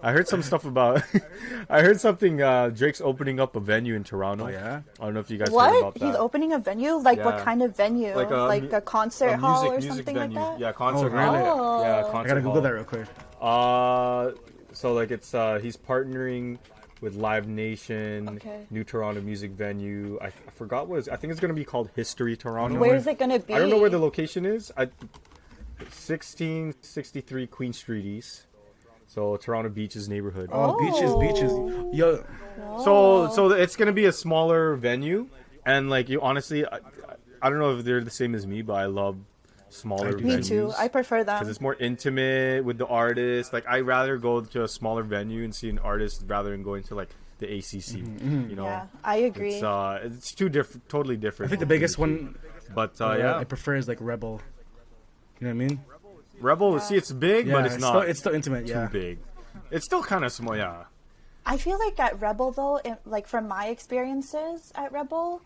S1: I heard some stuff about. I heard something. Drake's opening up a venue in Toronto.
S2: Oh yeah.
S1: I don't know if you guys heard about that.
S3: He's opening a venue? Like what kind of venue?
S1: Like
S3: a concert hall or
S1: music
S3: something
S1: venue.
S3: like that?
S1: Yeah, concert
S2: Oh, really?
S1: hall. Yeah, concert
S2: I gotta Google
S1: hall.
S2: that real quick.
S1: So like it's he's partnering with Live Nation,
S3: Okay.
S1: New Toronto Music Venue. I forgot what I think it's gonna be called History Toronto.
S3: Where is it gonna be?
S1: I don't know where the location is. 1663 Queen Street East. So Toronto Beaches neighborhood.
S2: Oh, beaches. Yo,
S1: So it's gonna be a smaller venue, and like you honestly, I don't know if they're the same as me, but I love smaller venues.
S3: Me too. I prefer them.
S1: Because it's more intimate with the artist. Like I'd rather go to a smaller venue and see an artist rather than going to like the ACC. You know,
S3: Yeah, I agree.
S1: It's totally different.
S2: I think the biggest one,
S1: but
S2: I prefer is like Rebel. You know what I mean?
S1: Rebel. See, it's big, but it's not.
S2: It's still intimate.
S1: too big. It's still kind of small. Yeah.
S3: I feel like at Rebel though, like from my experiences at Rebel,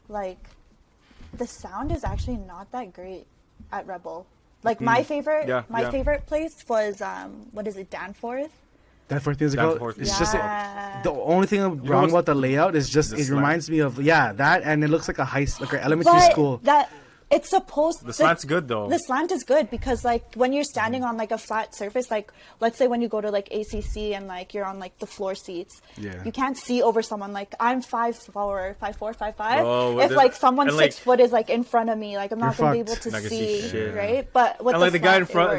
S3: like the sound is actually not that great at Rebel. Like my favorite place was what is it, Danforth?
S2: Danforth Musical.
S1: Danforth.
S2: It's just the only thing wrong about the layout is just it reminds me of that, and it looks like like an elementary school.
S3: It's supposed.
S1: The slant's good though.
S3: The slant is good because like when you're standing on like a flat surface, like let's say when you go to like ACC and like you're on like the floor seats, you can't see over someone. Like I'm 5'4", 5'5".
S1: Oh,
S3: if like someone 6
S1: like,
S3: foot is like in front of me, like I'm not gonna be able to
S1: Not gonna
S3: see,
S1: see shit.
S3: right? But with
S1: and like the guy in
S3: front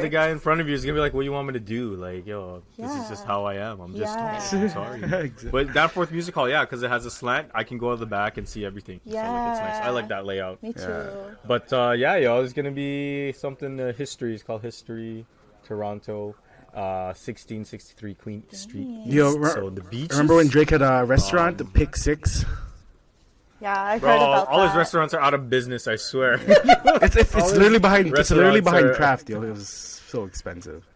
S1: front of you is gonna be like, "What do you want me to do?" Like, yo, this is just how I am. I'm just tall. I'm sorry.
S2: Exactly.
S1: But Danforth Music Hall, yeah, because it has a slant. I can go to the back and see everything.
S3: Yeah,
S1: so, like, it's nice. I like that layout.
S3: Me too.
S1: But yo, it's gonna be something. History. It's called History Toronto. 1663 Queen Street.
S2: Yo,
S1: so the beach.
S2: Remember when Drake had a restaurant, the Pick 6?
S3: Yeah, I've heard about
S1: all
S3: that.
S1: his restaurants are out of business. I swear.
S2: It's literally behind. It's literally behind
S1: are-
S2: Craft. Yo, it was so expensive.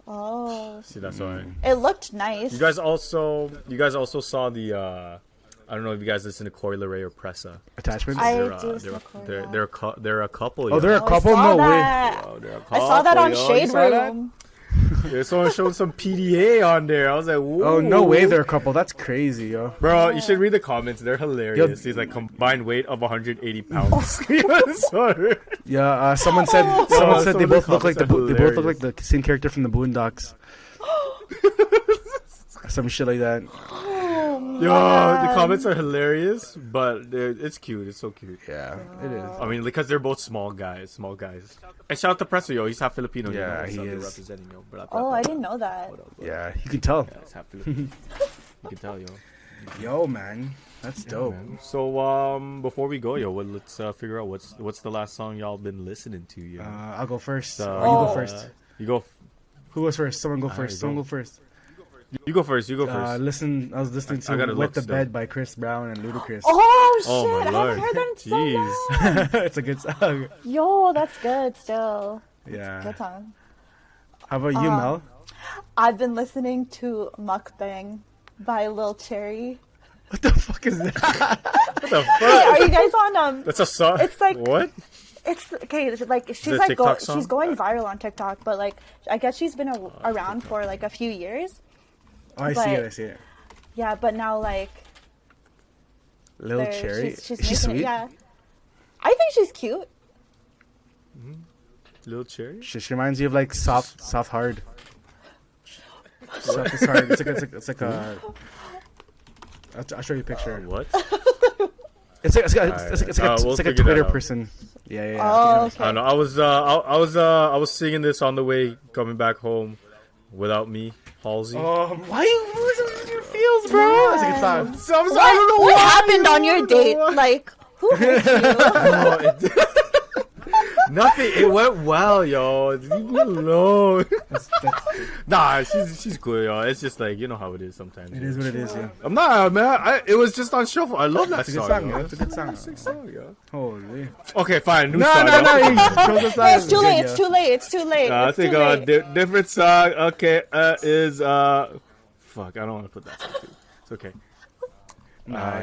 S3: Oh,
S1: See, that's why.
S3: it looked nice.
S1: You guys also saw the. I don't know if you guys listen to Coy Leray or Pressa.
S2: Attachments.
S3: I
S1: They're,
S3: do listen to Coy,
S1: they're a couple.
S2: Oh, they're a couple.
S3: I saw
S2: No way.
S3: that.
S1: Yo, they're a
S3: I saw that
S1: couple,
S3: on
S1: yo. You
S3: Shade
S1: saw that?
S3: Room.
S1: Yeah, someone showed some PDA on there. I was like, whoa.
S2: Oh no way, they're a couple. That's crazy, yo.
S1: Bro, you should read the comments. They're hilarious. He's like combined weight of 180 pounds. Sorry.
S2: Yeah, someone said they both look like they both look like the same character from the Boondocks. Some shit like that.
S1: Yo, the comments are hilarious, but it's cute. It's so cute.
S2: Yeah, it is.
S1: I mean, because they're both small guys. And shout out to Presso, yo. He's half Filipino.
S2: Yeah,
S1: you know,
S2: he
S1: so
S2: is.
S1: representing, yo. Blah, blah,
S3: Oh,
S1: blah,
S3: I
S1: blah.
S3: didn't know that.
S2: Yeah, you can tell.
S1: Yeah, it's half Filipino. You can tell, yo.
S2: Yo, man, that's dope.
S1: Man. So, before we go, yo, let's figure out what's the last song y'all been listening to, yo.
S2: I'll go first.
S1: So,
S2: or you go first.
S1: You go.
S2: Who goes first? Someone go
S1: Alright,
S2: first. Someone go first.
S1: You go first. You go first.
S2: I was listening to "Wet the Bed" by Chris Brown and Ludacris.
S3: Oh shit!
S1: Oh, my
S3: I
S1: Lord.
S3: haven't heard that in so
S1: Jeez.
S3: long.
S2: It's a good song.
S3: Yo, that's good. Still,
S2: Yeah.
S3: good song.
S2: How about you, Mel?
S3: I've been listening to "Mukbang" by Lil Cherry.
S2: What the fuck is that?
S1: What the
S3: Hey,
S1: fuck?
S3: are you guys on
S1: That's a song.
S3: It's like
S1: what?
S3: It's okay. It's like
S1: it
S3: she's
S1: a
S3: like
S1: TikTok song?
S3: she's going viral on TikTok, but like I guess she's been around for like a few years.
S2: Oh, I see it.
S3: Yeah, but now like
S2: Lil Cherry.
S3: she's
S2: Is she
S3: making
S2: sweet?
S3: it. Yeah, I think she's cute.
S1: Lil Cherry?
S2: She reminds you of like soft hard. Soft is hard. It's like a. I'll show you a picture.
S1: What?
S2: It's like
S1: We'll
S2: a
S1: figure that
S2: Twitter
S1: out.
S2: person. Yeah.
S3: Oh, okay.
S1: I don't know. I was singing this on the way coming back home without me, Halsey.
S2: Why you losing your feels, bro? That's a good song.
S1: I don't know
S3: What happened on your date? Like, who hurt you?
S1: Nothing. It went well, yo. Leave me alone. Nah, she's cool, yo. It's just like, you know how it is sometimes.
S2: It is what it is, yeah.
S1: I'm not, man. It was just on shuffle. I love that
S2: That's a good
S1: song.
S2: song,
S1: yo.
S2: man. That's a good song.
S1: Sick song, yo.
S2: Holy.
S1: Okay, fine. New
S2: No,
S1: song.
S2: no,
S1: yo.
S2: no. You chose the song.
S3: Hey, it's too
S2: Good,
S3: late.
S2: yeah.
S3: It's too late. It's too late.
S1: I
S3: It's
S1: think
S3: too late.
S1: different song. Okay, is fuck. I don't want to put that song too. It's okay.
S2: Nah,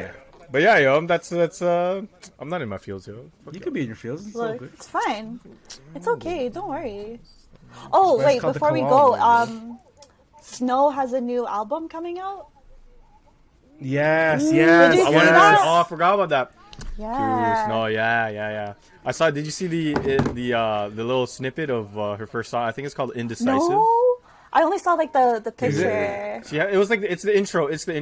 S1: But yeah, yo, that's I'm not in my feels, yo. Fuck
S2: you
S1: yo.
S2: could be in your feels. It's all
S3: Look,
S2: good.
S3: it's fine. It's okay. Don't worry. Oh
S2: It's
S3: wait,
S2: called the
S3: before we
S2: Kawawa
S3: go,
S2: Boyz.
S3: Snow has a new album coming out.
S2: Yes,
S3: Did you
S2: yes.
S3: see
S1: I wanted to
S3: that?
S1: I forgot about that.
S3: Yeah.
S1: No, yeah. I saw. Did you see the little snippet of her first song? I think it's called Indecisive.
S3: No, I only saw like the
S2: Is it?
S3: picture.
S1: Yeah, it was like it's the intro. It's just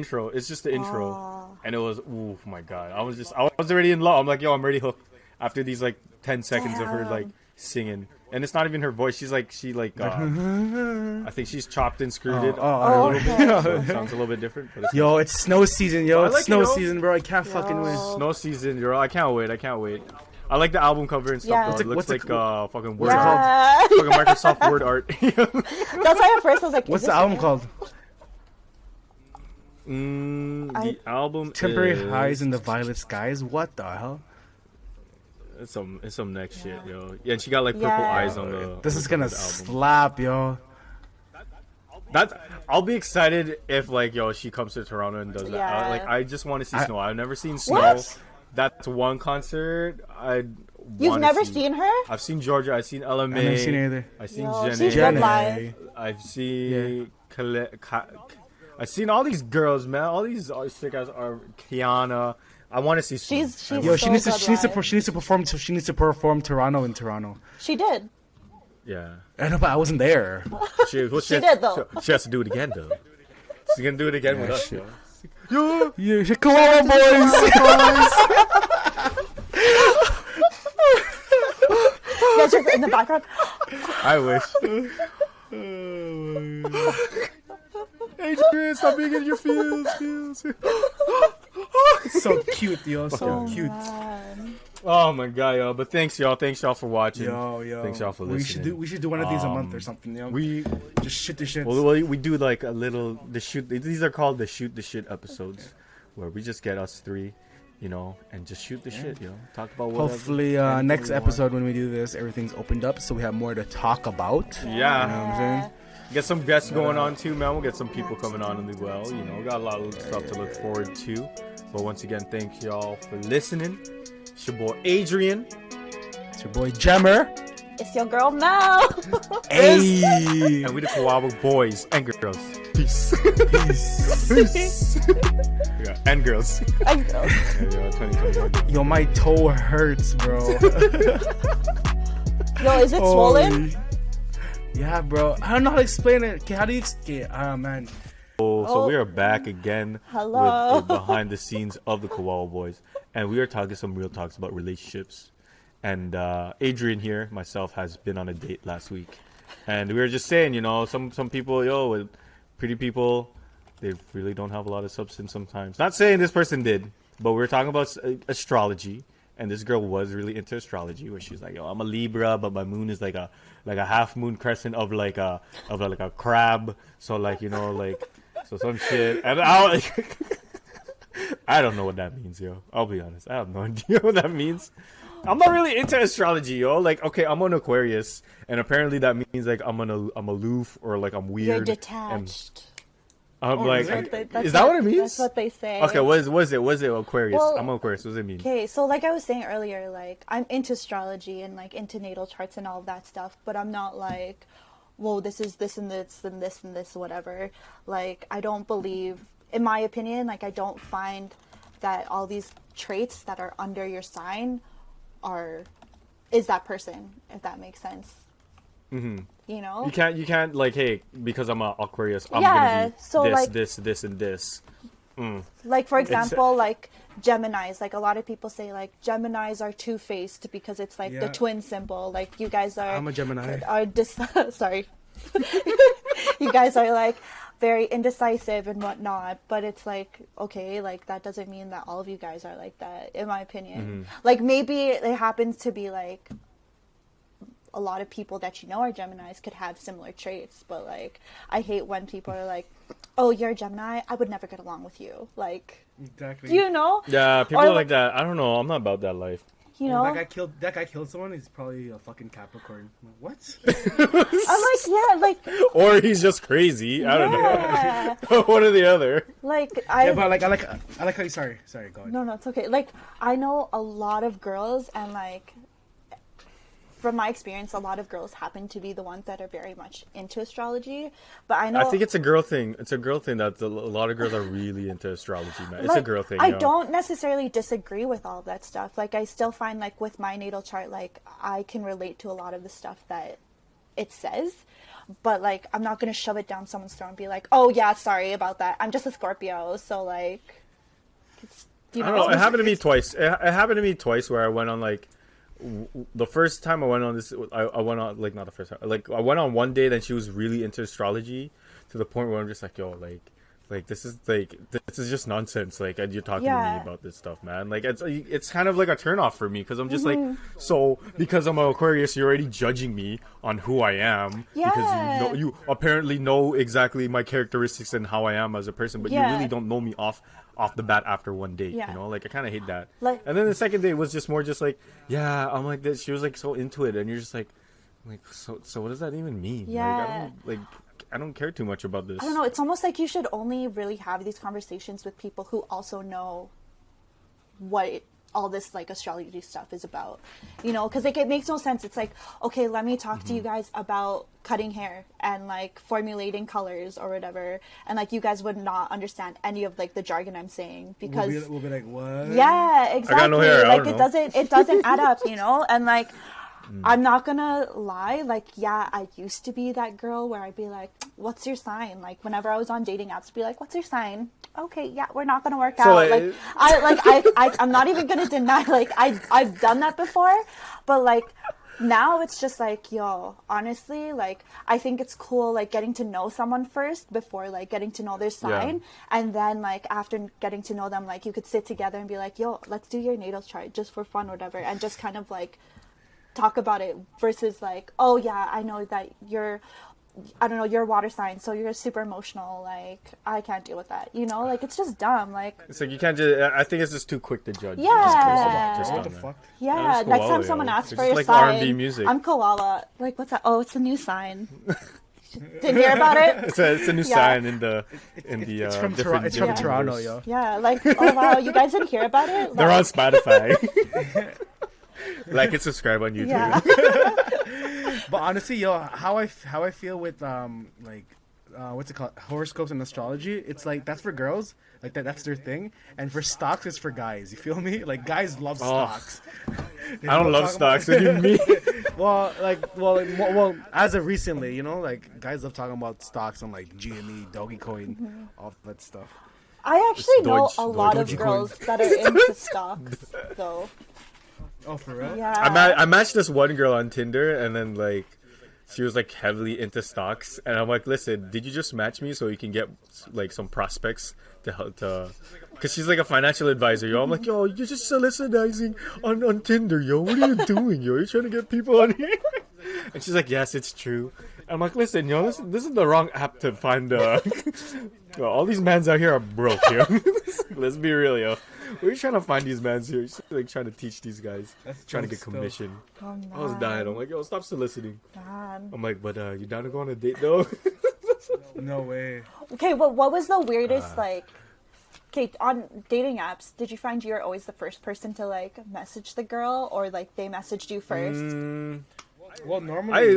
S1: the intro,
S3: Oh.
S1: and it was oh my god. I was already in love. I'm like, yo, I'm already hooked after these like 10 seconds of her
S3: Damn.
S1: like singing, and it's not even her voice. She's like I think she's chopped and screwed it.
S3: Oh,
S1: a little
S3: okay.
S1: bit, so it sounds a little bit different. But it's
S2: Yo, it's snow season, yo.
S1: I
S2: It's
S1: like it,
S2: snow
S1: yo.
S2: season, bro. I can't fucking win.
S1: snow season, girl. I can't wait. I like the album cover and stuff.
S3: Yeah.
S1: Though. It looks
S2: What's
S1: like
S2: it-
S1: fucking word
S2: What's it
S1: art.
S3: Yeah.
S1: Fucking Microsoft Word art.
S3: That's why at first I was like,
S2: What's
S3: is
S2: the
S3: this
S2: album
S3: real?
S2: called?
S1: The album
S2: Temporary
S1: is,
S2: Highs in the Violet Skies. What the hell?
S1: It's some next shit, yo. Yeah, and she got like purple
S3: Yeah.
S1: eyes on the.
S2: This is
S1: on
S2: gonna
S1: the album.
S2: slap, yo.
S1: I'll be excited if like yo she comes to Toronto and does that.
S3: Yeah.
S1: Like I just want to see Snow. I've never seen Snow.
S3: What?
S1: That's one concert
S3: You've
S1: wanna
S3: never
S1: see.
S3: seen her?
S1: I've seen Georgia. I've seen Ella May.
S2: I've never seen it either.
S1: I've seen
S3: Yo,
S1: Jenny.
S3: she's
S2: Jenny.
S3: good live.
S1: I've seen I've seen all these girls, man. All these sick guys are Kiana. I want to see Snow.
S3: She's
S2: Yo, she
S3: so
S2: needs to
S3: good
S2: she needs to
S3: live.
S2: she needs to perform. She needs to perform Toronto in Toronto.
S3: She did.
S1: Yeah.
S2: I know, but I wasn't there.
S1: She
S3: did, though.
S1: She has to do it again though. She's gonna do it again with us,
S2: shit.
S1: yo.
S2: Yeah, Kawawa Boyz.
S3: Yeah, she's in the background.
S1: I wish. Adrian, stop being in your feels.
S2: So cute, yo. So cute.
S3: Man.
S1: Oh my god, yo! But thanks y'all for watching.
S2: Yo.
S1: Thanks y'all for listening.
S2: We should do one of these a month or something, yo.
S1: We
S2: Just shit the shit.
S1: we do like a little the shoot. These are called the shoot the shit episodes, where we just get us three, you know, and just shoot the shit, you know. Talk about whatever.
S2: Hopefully,
S1: anything
S2: next
S1: we want.
S2: episode when we do this, everything's opened up, so we have more to talk about.
S1: Yeah.
S2: You know what I'm saying?
S1: Get some guests going on too, man. We'll get some people coming on as well. You know, we got a lot of stuff to look forward to. But once again, thank y'all for listening. It's your boy Adrian.
S2: It's your boy Jemmer.
S3: It's your girl Mel.
S2: Hey.
S1: And we the Kawawa Boys and girls. Peace.
S2: Peace.
S1: Yeah, and girls.
S3: I know.
S1: Yeah, 2021.
S2: Yo, my toe hurts, bro.
S3: Yo, is it swollen?
S2: Yeah, bro. I don't know how to explain it. Okay, how do you explain? Man.
S1: So we are back again
S3: Hello.
S1: with the behind the scenes of the Kawawa Boys, and we are talking some real talks about relationships. And Adrian here, myself, has been on a date last week, and we were just saying, you know, some people, with pretty people, they really don't have a lot of substance sometimes. Not saying this person did, but we were talking about astrology. And this girl was really into astrology, where she's like, "Yo, I'm a Libra, but my moon is like a half moon crescent of like a crab." So like, you know, like So some shit, and I don't know what that means, yo. I'll be honest, I have no idea what that means. I'm not really into astrology, yo. Like, okay, I'm an Aquarius, and apparently that means like I'm aloof or like I'm weird.
S3: You're detached.
S1: I'm like,
S3: Is
S1: that what it means?
S3: That's what they say.
S1: Okay, what is it Aquarius?
S3: Well,
S1: I'm Aquarius. What does it mean?
S3: Okay, so like I was saying earlier, like I'm into astrology and like into natal charts and all of that stuff, but I'm not like, whoa, this is this and this and this and this, whatever. Like, I don't believe, in my opinion, like I don't find that all these traits that are under your sign is that person, if that makes sense. Mm-hmm. You know,
S1: you can't like, hey, because I'm an Aquarius, I'm gonna be
S3: so
S1: this,
S3: like,
S1: this, and this.
S3: Like, for example, like Geminis, like a lot of people say like Geminis are two-faced because it's like the twin symbol. Like, you guys are,
S2: I'm a Gemini.
S3: Sorry. You guys are like very indecisive and whatnot, but it's like, okay, like that doesn't mean that all of you guys are like that, in my opinion. Like, maybe it happens to be like a lot of people that you know are Geminis could have similar traits, but like I hate when people are like, oh, you're a Gemini, I would never get along with you. Like,
S2: exactly.
S3: You know?
S1: Yeah, people are like that. I don't know. I'm not about that life.
S3: You know?
S2: That guy killed someone. He's probably a fucking Capricorn. What?
S3: I'm like, yeah, like,
S1: or he's just crazy. I don't know. One or the other.
S3: Like,
S2: but I like how you. Sorry, go ahead.
S3: No, it's okay. Like, I know a lot of girls, and like, from my experience, a lot of girls happen to be the ones that are very much into astrology. But I
S1: think it's a girl thing. It's a girl thing that a lot of girls are really into astrology, man. It's
S3: like,
S1: a girl thing.
S3: I don't necessarily disagree with all of that stuff. Like, I still find, like, with my natal chart, like, I can relate to a lot of the stuff that it says. But, like, I'm not going to shove it down someone's throat and be like, oh, yeah, sorry about that. I'm just a Scorpio, so, like,
S1: I don't know. It happened to me twice. It happened to me twice where I went on, like, the first time I went on this, I went on, like, not the first time, like, I went on one day, then she was really into astrology to the point where I'm just like, yo, like this is just nonsense. Like, you're talking to me about this stuff, man. Like, it's kind of like a turnoff for me, because I'm just like, so because I'm an Aquarius, you're already judging me on who I am, because you apparently know exactly my characteristics and how I am as a person, but you really don't know me off the bat after one date. You know, like, I kind of hate that. Like, and then the second date was just more just like, yeah, I'm like this. She was like so into it, and you're just like so what does that even mean? Like, I don't care too much about this.
S3: I don't know. It's almost like you should only really have these conversations with people who also know what all this, like, astrology stuff is about, you know, because, like, it makes no sense. It's like, okay, let me talk to you guys about cutting hair and, like, formulating colors or whatever, and, like, you guys would not understand any of, like, the jargon I'm saying, because
S2: we'll be like, what?
S3: Yeah, exactly.
S1: I got no hair.
S3: Like, it doesn't add up, you know. And, like, I'm not gonna lie, like, yeah, I used to be that girl where I'd be like, what's your sign? Like, whenever I was on dating apps, I'd be like, what's your sign? Okay, yeah, we're not gonna work out. I'm not even gonna deny, like, I've done that before, but, like, now it's just like, yo, honestly, like, I think it's cool, like, getting to know someone first before, like, getting to know their sign, and then, like, after getting to know them, like, you could sit together and be like, yo, let's do your natal chart just for fun or whatever, and just kind of, like, talk about it, versus like, oh yeah, I know that you're a water sign, so you're super emotional, like, I can't deal with that, you know. Like, it's just dumb. Like,
S1: it's like, you can't just, I think it's just too quick to judge.
S2: What the fuck?
S3: Yeah,
S1: Kawawa,
S3: next time someone asks for your
S1: like
S3: sign,
S1: R&B music.
S3: I'm Kawawa. Like, what's that? Oh, it's a new sign. Didn't hear about it?
S1: It's a new sign in the
S2: it's from
S1: different
S2: it's from Toronto, yo.
S3: Yeah, like, oh wow, you guys didn't hear about it? Like,
S1: they're on Spotify. Like and subscribe on YouTube.
S3: Yeah.
S2: But honestly, yo, how I feel with like what's it called, horoscopes and astrology, it's like, that's for girls, like that's their thing, and for stocks it's for guys. You feel me? Like, guys love stocks.
S1: I don't love stocks. What do you mean?
S2: well, as of recently, you know, like, guys love talking about stocks on, like, GME, Dogecoin, all that stuff.
S3: I actually know
S1: Doge,
S3: a lot of
S1: Dogecoin.
S3: girls that are into stocks, though.
S2: Oh, for real?
S3: Yeah.
S1: I matched this one girl on Tinder, and then, like, she was, like, heavily into stocks, and I'm like, listen, did you just match me so you can get, like, some prospects to help, because she's like a financial advisor, yo. I'm like, yo, you're just soliciting on Tinder, yo. What are you doing, yo? You're trying to get people on here? And she's like, yes, it's true. I'm like, listen, yo, this is the wrong app to find. Yo, all these mans out here are broke, yo. Let's be real, yo. We're trying to find these mans here, like trying to teach these guys, trying to get commission.
S3: Oh,
S1: I was dying. I'm like, yo, stop soliciting.
S3: Man.
S1: I'm like, but you down to go on a date though?
S2: No way.
S3: Okay, well, what was the weirdest like? Okay, on dating apps, did you find you're always the first person to like message the girl, or like they messaged you first?
S2: Well, normally,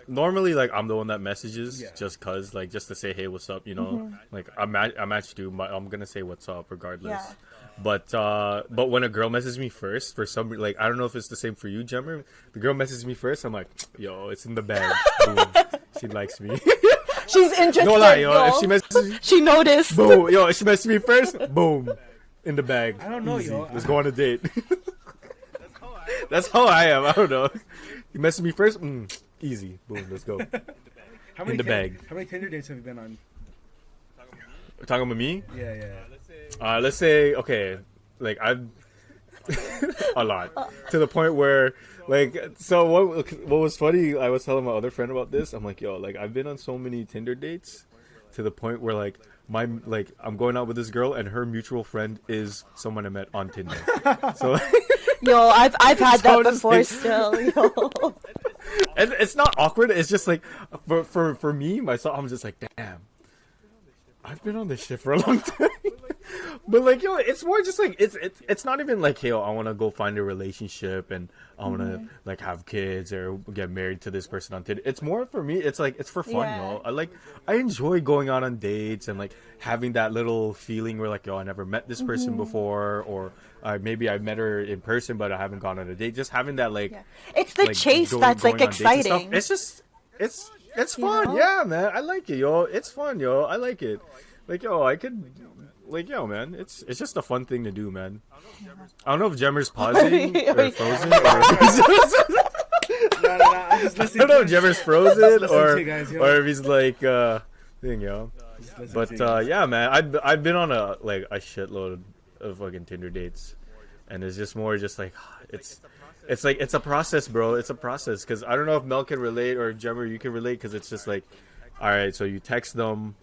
S1: normally like I'm the one that messages,
S2: Yeah.
S1: just cause like just to say hey, what's up, you know? Like I matched you, but I'm gonna say what's up regardless.
S3: Yeah.
S1: But when a girl messages me first, for some like I don't know if it's the same for you, Jemmer. The girl messages me first, I'm like, yo, it's in the bag. Boom. She likes me.
S3: She's interested.
S1: No lie, yo. If she messages,
S3: she noticed.
S1: boom, yo. If she messages me first, boom, in the bag.
S2: I don't know,
S1: Easy.
S2: yo.
S1: Let's go on a date. That's how I am. I don't know. You message me first, easy. Boom, let's go. In the bag.
S2: How many Tinder dates have you been on?
S1: Talking about me?
S2: Yeah.
S1: Let's say okay, like I've a lot to the point where like so what was funny, I was telling my other friend about this. I'm like, yo, like I've been on so many Tinder dates to the point where like I'm going out with this girl and her mutual friend is someone I met on Tinder. So
S3: Yo, I've had that
S1: just
S3: before
S1: like-
S3: still. Yo.
S1: and it's not awkward, it's just like for me myself, I'm just like, damn, I've been on this shit for a long time. But like, yo, it's more just like it's not even like, yo, I want to go find a relationship and I want to like have kids or get married to this person on Tinder. It's more for me. It's like it's for fun,
S3: Yeah.
S1: yo. I enjoy going out on dates and like having that little feeling where like, yo, I never met this person before, or maybe I met her in person but I haven't gone on a date. Just having that like,
S3: Yeah. It's the
S1: like,
S3: chase
S1: going
S3: that's like
S1: on dates and stuff.
S3: exciting.
S1: It's just it's fun,
S3: know?
S1: yeah, man. I like it, yo. It's fun, yo. I like it. Like, yo, I could, like, yo, man. It's just a fun thing to do, man. I don't know if Jemmer's pausing or frozen. Or
S2: No. I'm just
S1: I
S2: listening.
S1: don't know if Jemmer's frozen
S2: Listen
S1: or
S2: to you guys, yo.
S1: if he's like thing, yo. But yeah, man. I've been on a shitload of fucking Tinder dates, and it's just more just like it's like it's a process, bro. It's a process, because I don't know if Mel can relate or Jemmer you can relate, because it's just like, all right, so you text them,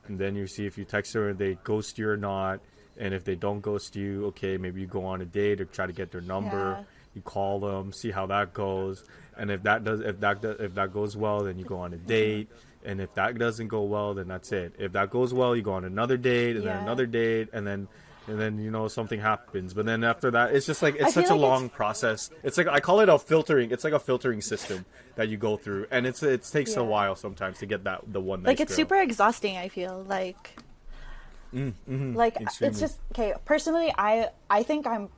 S1: and then you see if you text her and they ghost you or not, and if they don't ghost you, okay, maybe you go on a date or try to get their number.
S3: Yeah.
S1: You call them, see how that goes, and if that goes well, then you go on a date. And if that doesn't go well, then that's it. If that goes well, you go on another date, and then
S3: Yeah.
S1: another date, and then you know, something happens. But then after that, it's just like
S3: I
S1: it's such a
S3: feel like
S1: long process. It's like I call it a filtering. It's like a filtering system that you go through, and it takes a
S3: Yeah.
S1: while sometimes to get the one nice
S3: Like it's
S1: girl.
S3: super exhausting, I feel like. Like
S1: Extremely.
S3: it's just okay. Personally, I think I'm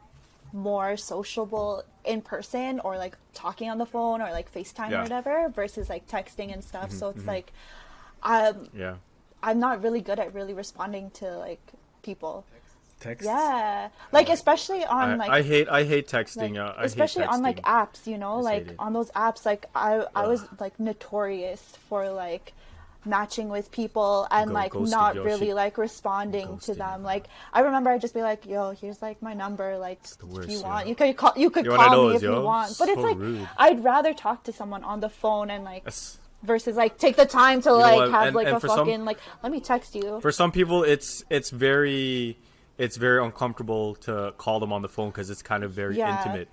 S3: more sociable in person, or like talking on the phone, or like FaceTime
S1: Yeah.
S3: or whatever, versus like texting and stuff. So it's like,
S1: Yeah.
S3: I'm not really good at really responding to like people.
S2: Text.
S3: Yeah, like especially on like
S1: I hate texting.
S3: like,
S1: I
S3: especially
S1: hate
S3: on like
S1: texting.
S3: apps, you know,
S1: Just hate
S3: like
S1: it.
S3: on those apps, like I was like notorious for like matching with people and like
S1: ghosting,
S3: not
S1: yo,
S3: really
S1: she-
S3: like responding to
S1: ghosting.
S3: them. Like I remember I'd just be like, yo, here's like my number, like
S1: the
S3: if
S1: worst,
S3: you
S1: yo.
S3: want, you could call
S1: You wanna
S3: call
S1: know
S3: me
S1: is,
S3: if you
S1: yo,
S3: want. But it's
S1: so
S3: like
S1: rude.
S3: I'd rather talk to someone on the phone and like
S1: Yes.
S3: versus like take the time to
S1: know
S3: like
S1: what,
S3: have
S1: and-
S3: like
S1: and
S3: a
S1: for some-
S3: fucking like let me text you.
S1: For some people, it's very uncomfortable to call them on the phone, because it's kind of very
S3: Yeah.
S1: intimate.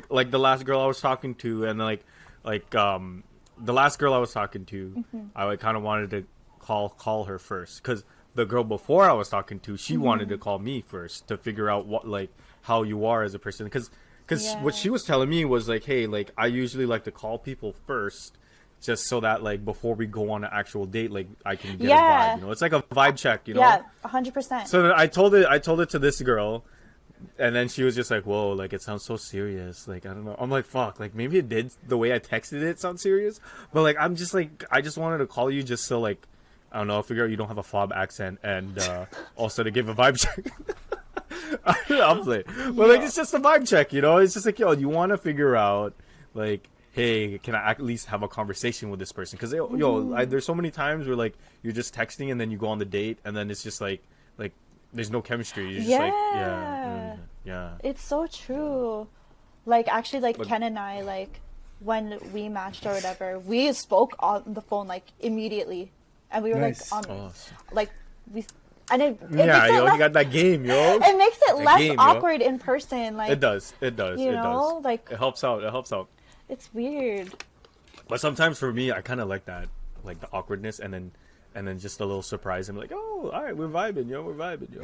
S1: Like the last girl I was talking to, and the last girl I was talking to, I kind of wanted to call her first, because the girl before I was talking to, she wanted to call me first to figure out what like how you are as a person, because
S3: Yeah.
S1: what she was telling me was like, hey, like I usually like to call people first, just so that like before we go on an actual date, like I can get a
S3: Yeah.
S1: vibe, you know, it's like a vibe check, you know.
S3: Yeah, 100%.
S1: So then I told it to this girl, and then she was just like, whoa, like it sounds so serious. Like I don't know. I'm like, fuck, like maybe it did, the way I texted it sound serious, but like I'm just like, I just wanted to call you just so like, I don't know, figure out you don't have a fob accent, and also to give a vibe check. I'm playing, but like it's just a vibe check, you know. It's just like, yo, you want to figure out like, hey, can I at least have a conversation with this person? Because there's so many times where like you're just texting and then you go on the date and then it's just like there's no chemistry. You're just like, yeah.
S3: It's so true. Like actually, like
S1: But-
S3: Ken and I, like when we matched or whatever, we spoke on the phone like immediately, and we were
S2: Nice.
S3: like like we. And it
S1: Yeah,
S3: makes it
S1: yo,
S3: less,
S1: you got that game, yo.
S3: it makes it less
S1: game, yo.
S3: awkward in person. Like
S1: It does. You
S3: know, like
S1: it helps out.
S3: it's weird.
S1: But sometimes for me, I kind of like that, like the awkwardness, and then just a little surprise. I'm like, oh, all right, we're vibing, yo.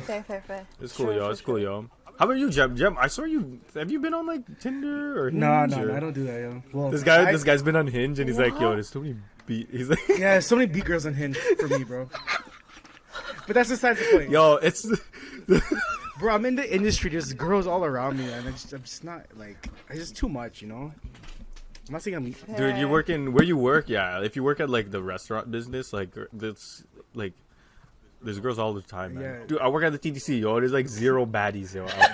S3: Fair.
S1: It's cool, yo. It's cool, yo. How about you, Jem? Jem, I saw you. Have you been on like Tinder or Hinge?
S2: No,
S1: or...
S2: I don't do that, yo. Well,
S1: this guy's been on Hinge, and he's like, yo, there's so many beat. He's like,
S2: yeah, so many beat girls on Hinge for me, bro. But that's besides the point.
S1: yo, it's.
S2: Bro, I'm in the industry. There's girls all around me, and I'm just not like. It's just too much, you know. I'm not saying I'm.
S1: Dude, you work in where you work, yeah. If you work at like the restaurant business, like that's like there's girls all the time, man.
S2: Yeah.
S1: Dude, I work at the TTC, yo. There's like zero baddies, yo. Out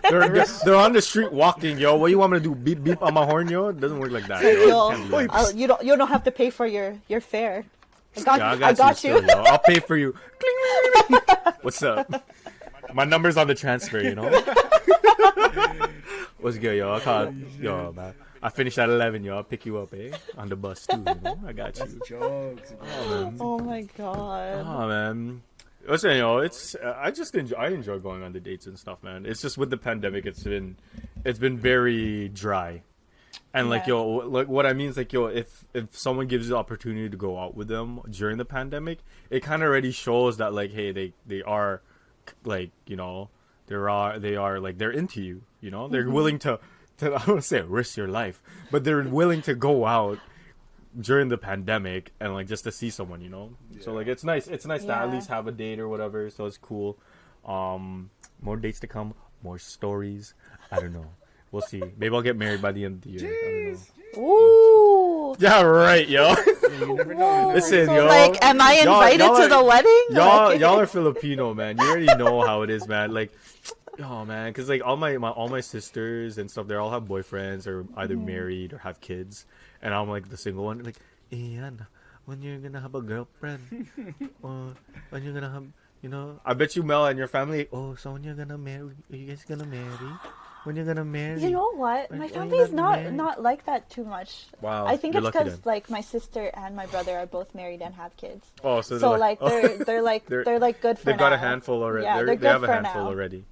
S1: there, yo. They're on the street walking, yo. What you want me to do? Beep beep on my horn, yo? It doesn't work like that. Yo.
S3: You don't have to pay for your fare. I got you.
S1: Still, yo. I'll pay for you. What's up? My number's on the transfer, you know. What's good, yo? Yo, man. I finished at 11, yo. I'll pick you up, eh? On the bus too, you know. I got you.
S2: Jokes.
S3: Oh my god.
S1: Oh man. Listen, yo, it's I enjoy going on the dates and stuff, man. It's just with the pandemic, it's been very dry. And like, yo, like what I mean is like, yo, if someone gives you the opportunity to go out with them during the pandemic, it kind of already shows that like, hey, they are like, you know, they are like they're into you, you know, they're willing to I don't want to say risk your life, but they're willing to go out during the pandemic and like just to see someone, you know. Yeah. So like it's nice to at least have a date or whatever. So it's cool. More dates to come, more stories. I don't know. We'll see. Maybe I'll get married by the end of the year. I don't know.
S3: Ooh.
S1: Yeah, right, yo.
S2: You never know.
S1: Listen,
S3: so,
S1: yo.
S3: like, am I invited to the wedding?
S1: Y'all are Filipino, man. You already know how it is, man. Like, oh man, because like all my sisters and stuff, they all have boyfriends or either married or have kids, and I'm like the single one. Like, Ian, when you're gonna have a girlfriend, or when you're gonna have, you know, I bet you Mel and your family. Oh, so when you're gonna marry? Are you guys gonna marry? When you're gonna marry?
S3: You know what? My family's not like that too much.
S1: Wow.
S3: I think
S1: You're
S3: it's
S1: lucky
S3: because
S1: then.
S3: like my sister and my brother are both married and have kids.
S1: Oh, so
S3: they're like they're like good for now.
S1: They've got a handful already.
S3: Yeah,
S1: they have a handful already.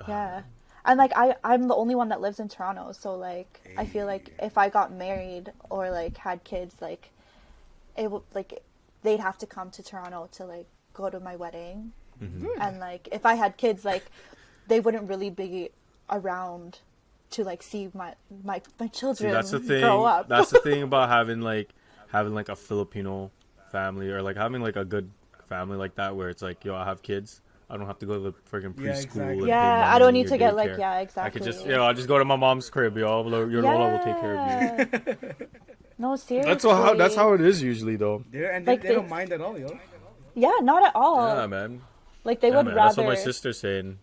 S3: Yeah. And like I'm the only one that lives in Toronto, so like I feel like if I got married or like had kids, like it would like they'd have to come to Toronto to like go to my wedding. And like if I had kids, like they wouldn't really be around to like see my children.
S1: See, that's the thing.
S3: Grow up.
S1: That's the thing about having like a Filipino family or like having like a good family like that where it's like, yo, I have kids. I don't have to go to the freaking preschool.
S2: exactly.
S1: And
S3: Yeah,
S1: pay
S3: I don't
S1: money
S3: need
S1: or
S3: to get
S1: daycare.
S3: like exactly.
S1: I could just I'll just go to my mom's crib, yo. Your Lola will take care of you.
S3: No, seriously.
S1: That's how it is usually though.
S2: Yeah, and
S3: Like
S2: they don't mind at all, yo.
S3: Yeah, not at all.
S1: Yeah, man.
S3: Like they would
S1: Man.
S3: rather.
S1: That's what my sister's saying.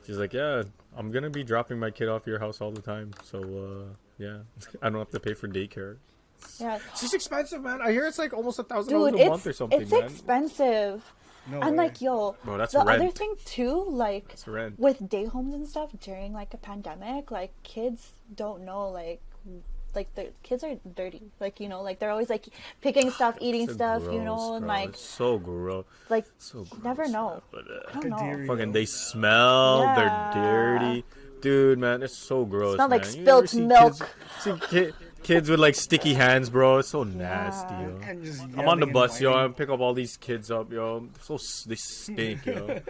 S1: She's like, yeah, I'm gonna be dropping my kid off at your house all the time, so yeah, I don't have to pay for daycare.
S3: Yeah.
S1: It's just expensive, man. I hear it's like almost $1,000
S3: Dude,
S1: a month or something,
S3: it's
S1: man.
S3: expensive.
S2: No
S3: And
S2: way.
S3: like, yo,
S1: Bro, that's
S3: the
S1: rent.
S3: other thing too, like
S1: It's rent.
S3: with day homes and stuff during like a pandemic, like kids don't know like the kids are dirty, like, you know, like they're always like picking stuff, eating
S1: So
S3: stuff,
S1: gross,
S3: you know, and
S1: bro.
S3: like
S1: It's so gross.
S3: like
S1: So gross.
S3: never know.
S1: But,
S3: I don't know.
S2: Dairy.
S1: fucking, they smell.
S3: Yeah.
S1: They're dirty, dude. Man, it's so gross.
S3: Smell like
S1: man. You
S3: spilt
S1: ever see
S3: milk.
S1: Kids with like sticky hands, bro. It's so nasty, yo.
S2: And just
S1: I'm on the
S2: yelling
S1: bus,
S2: and
S1: yo.
S2: whining.
S1: I pick up all these kids up, yo. They stink, yo.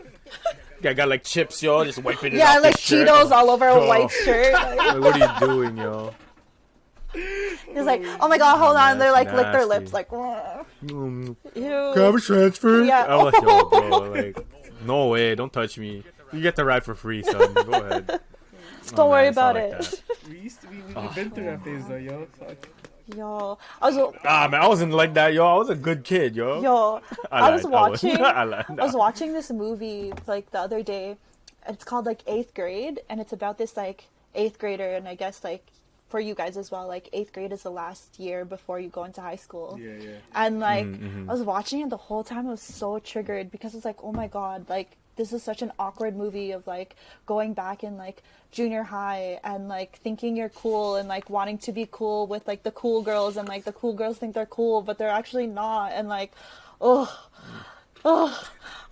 S1: I got like chips, yo. Just wiping it
S3: Yeah,
S1: off
S3: like
S1: his shirt.
S3: Cheetos all over a
S1: Yo.
S3: white shirt. Like,
S1: Like, what are you doing, yo?
S3: it's like, oh my god, hold on. They're like lick their
S1: nasty.
S3: lips, like, "Ugh."
S1: Can I
S3: Ew.
S1: have a transfer?
S3: Yeah.
S1: I'm like, yo, bro, like, no way, don't touch me. You get the ride for free, son. Go ahead.
S3: Don't worry
S1: man, it's not
S3: about
S1: like
S3: it.
S1: that.
S2: We've been through that phase though, yo. Fuck.
S3: Yo, I was
S1: Ah, man, I wasn't like that, yo. I was a good kid, yo.
S3: I was
S1: lied.
S3: watching
S1: I lied.
S3: I was watching this movie like the other day. It's called like 8th Grade, and it's about this like 8th grader, and I guess like for you guys as well, like 8th grade is the last year before you go into high school.
S2: Yeah.
S3: And like I was watching it the whole time. I was so triggered because it's like, oh my god, like this is such an awkward movie of like going back in like junior high and like thinking you're cool and like wanting to be cool with like the cool girls, and like the cool girls think they're cool but they're actually not, and like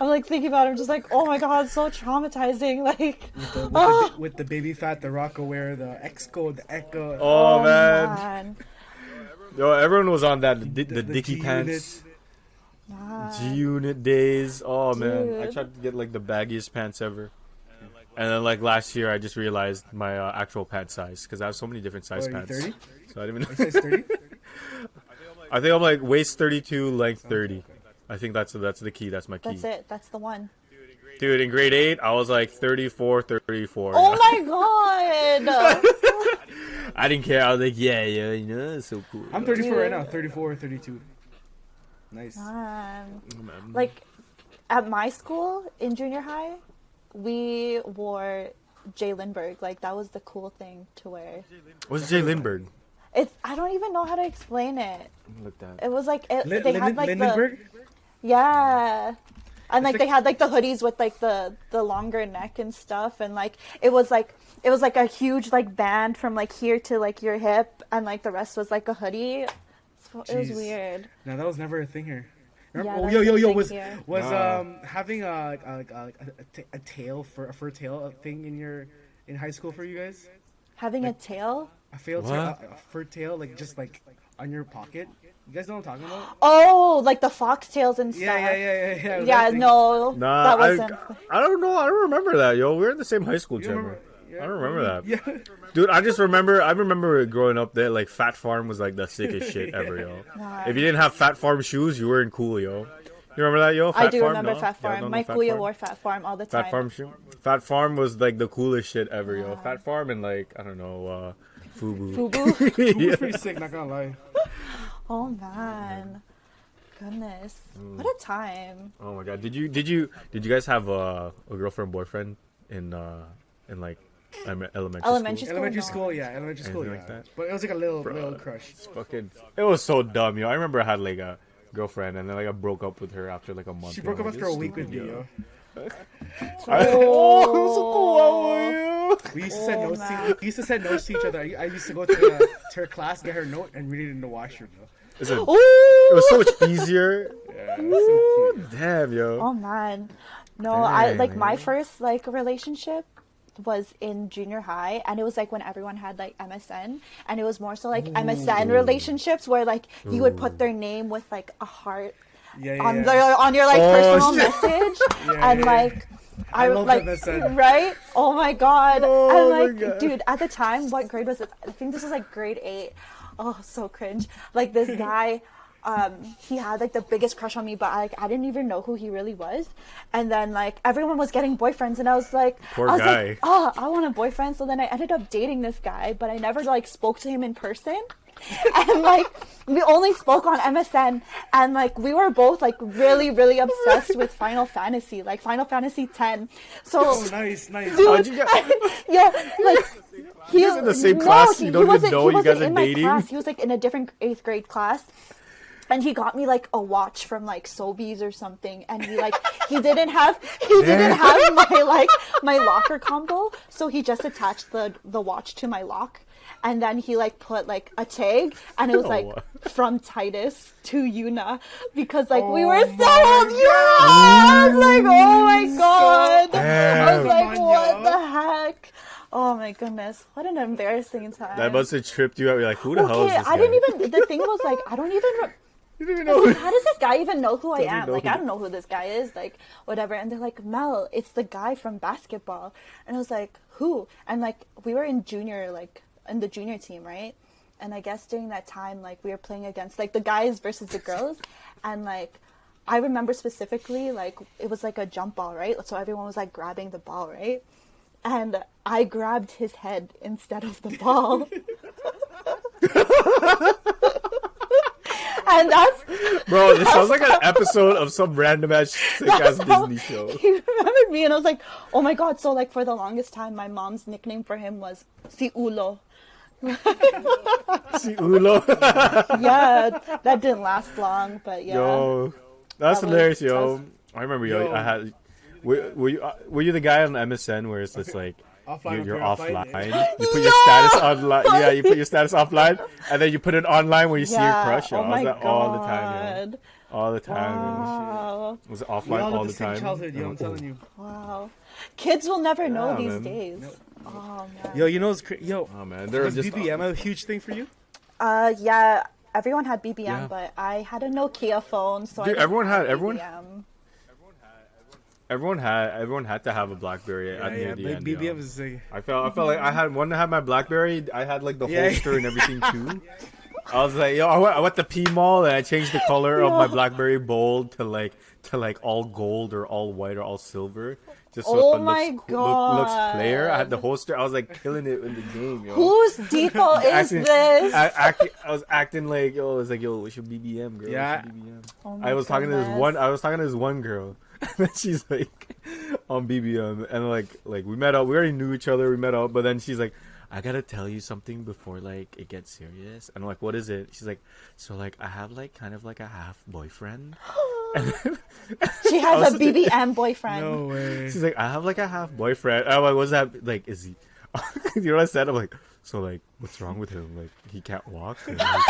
S3: I'm like thinking about it, I'm just like, oh my god, so traumatizing. Like
S2: with the baby fat, the Rockaware, the X-Code, the Echo.
S1: Oh man. Yo, everyone was on that the Dickie pants. G-Unit days. Oh man, I tried to get like the baggiest pants ever, and then like last year I just realized my actual pant size, because I have so many different size pants. 30? So I didn't even know. Size 30? I think I'm like waist 32, length 30. I think that's the key. That's my key.
S3: That's it. That's the one.
S1: Dude, in grade 8, I was like 34.
S3: Oh my god!
S1: I didn't care. I was like, yeah, you know, it's so cool.
S2: I'm 34 right now. 34, 32. Nice.
S3: Like, at my school in junior high, we wore Jay Lindbergh. Like, that was the cool thing to wear.
S1: What's Jay Lindbergh?
S3: I don't even know how to explain it.
S1: Look that.
S3: It was like they had like
S2: Lindenberg?
S3: Yeah. And like they had like the hoodies with like the longer neck and stuff, and like it was like a huge like band from like here to like your hip, and like the rest was like a hoodie. So it was weird.
S2: No, that was never a thing here.
S3: Yeah,
S2: was having a tail for a fur tail thing in high school for you guys?
S3: Having
S2: like,
S3: a tail?
S2: A fur tail, like just like on your pocket. You guys know what I'm talking about?
S3: Oh, like the foxtails and stuff.
S2: Yeah.
S3: Yeah, no.
S1: Nah,
S3: that wasn't.
S1: I don't know. I don't remember that, yo. We were in the same high school, Trevor. I don't remember that. Yeah. Dude, I remember growing up there, like Fat Farm was like the sickest shit ever, yo. If you didn't have Fat Farm shoes, you weren't cool, yo. You remember that, yo?
S3: I do remember Fat Farm. My kuya wore Fat Farm all the time.
S1: Fat Farm shoe? Fat Farm was like the coolest shit ever, yo. Fat Farm and like, I don't know, Fubu.
S2: Fubu's pretty sick, not gonna lie.
S3: Oh man, goodness, what a time!
S1: Oh my god, did you guys have a girlfriend boyfriend in like elementary school?
S2: Elementary school, yeah.
S1: Like that?
S2: But it was like a little crush.
S1: It was so dumb, yo. I remember I had like a girlfriend, and then like I broke up with her after like a month.
S2: She broke up after a week with me, yo. We used to send notes to each other. I used to go to her class, get her note, and read it in the washroom, yo.
S1: It was so much easier.
S2: Yeah, it was so cute.
S1: Damn, yo.
S3: Oh man, no, I like my first like relationship was in junior high, and it was like when everyone had like MSN, and it was more so like MSN relationships where like you would put their name with like a heart on your like personal message, and like I love like MSN. Right? Oh my god! And like, dude, at the time, what grade was it? I think this was like grade 8. Oh, so cringe. Like this guy, he had like the biggest crush on me, but I didn't even know who he really was. And then like everyone was getting boyfriends, and I was like, like, oh, I want a boyfriend. So then I ended up dating this guy, but I never like spoke to him in person. And like we only spoke on MSN, and like we were both like really obsessed with Final Fantasy, like Final Fantasy 10. So
S2: nice.
S3: Dude, yeah, like
S1: he was in the same class. You don't even know you guys are dating.
S3: Class. He was like in a different 8th grade class. And he got me like a watch from like Sobeys or something, and he didn't have my locker combo, so he just attached the watch to my lock. And then he like put like a tag, and it was like from Titus to Yuna, because like we were so I was like, oh my god. I was like, what the heck? Oh my goodness, what an embarrassing time.
S1: That must have tripped you out. You're like, who the hell is this guy?
S3: The thing was like, I don't even you didn't even know. Like, how does this guy even know who I am? Like, I don't know who this guy is. Like, whatever. And they're like, Mel, it's the guy from basketball. And I was like, who? And like, we were in the junior team, right? And I guess during that time, like, we were playing against like the guys versus the girls. And like, I remember specifically, like, it was like a jump ball, right? So everyone was like grabbing the ball, right? And I grabbed his head instead of the ball. And that's
S1: bro, this sounds like an episode of some random ass sick ass Disney show.
S3: He remembered me, and I was like, oh my god. So like for the longest time, my mom's nickname for him was Si Ulo.
S1: Si Ulo.
S3: Yeah, that didn't last long, but yeah.
S1: Yo, that's
S3: That
S1: hilarious,
S3: was-
S1: yo. I remember, yo. I had. Were you the guy on MSN where it's just like you're offline? You put your status online. Yeah, you put your status offline, and then you put it online when you see your crush. Yo.
S3: Oh
S1: I
S3: my
S1: was
S3: god.
S1: that all the time, yo. All the time. Yo.
S3: Wow.
S1: Was it offline all the time?
S2: Childhood, yo, I'm telling you.
S3: Wow. Kids will never know
S1: Yeah,
S3: these
S1: man.
S3: days.
S2: No.
S3: Oh man.
S2: Yo, you know what's yo?
S1: Oh man, they're
S2: Was
S1: just.
S2: BBM a huge thing for you?
S3: Yeah. Everyone had BBM,
S2: Yeah.
S3: but I had a Nokia phone, so
S1: Dude,
S3: I didn't have
S1: everyone-
S3: BBM.
S1: Everyone had to have a BlackBerry
S2: Yeah,
S1: at near
S2: yeah.
S1: the
S2: Like
S1: end.
S2: BBM
S1: yo.
S2: was like,
S1: I felt like I had one to have my BlackBerry. I had like the
S2: Yeah.
S1: holster and everything too. I was like, yo, I went to P Mall and I changed the color of my BlackBerry Bold to like all gold or all white or all silver, just so
S3: Oh
S1: it
S3: my
S1: looks player. I had the
S3: God.
S1: holster. I was like killing it in the game, yo.
S3: Whose depot is
S1: Acting-
S3: this?
S1: I was acting like, yo, I was like, yo, what's your BBM, girl?
S2: Yeah.
S1: What's your BBM?
S3: Oh my
S1: I was talking to this
S3: goodness.
S1: one. I was talking to this one girl, and then she's like on BBM, and like we met up. We already knew each other. We met up, but then she's like, I gotta tell you something before like it gets serious. And I'm like, what is it? She's like, so like I have like kind of like a half boyfriend. And then,
S3: She
S1: I
S3: has
S1: was
S3: a BBM boyfriend.
S2: no way.
S1: she's like, I have like a half boyfriend. I'm like, what's that? Like, is he? You know what I said? I'm like, so like, what's wrong with him? Like, he can't walk. Or, like,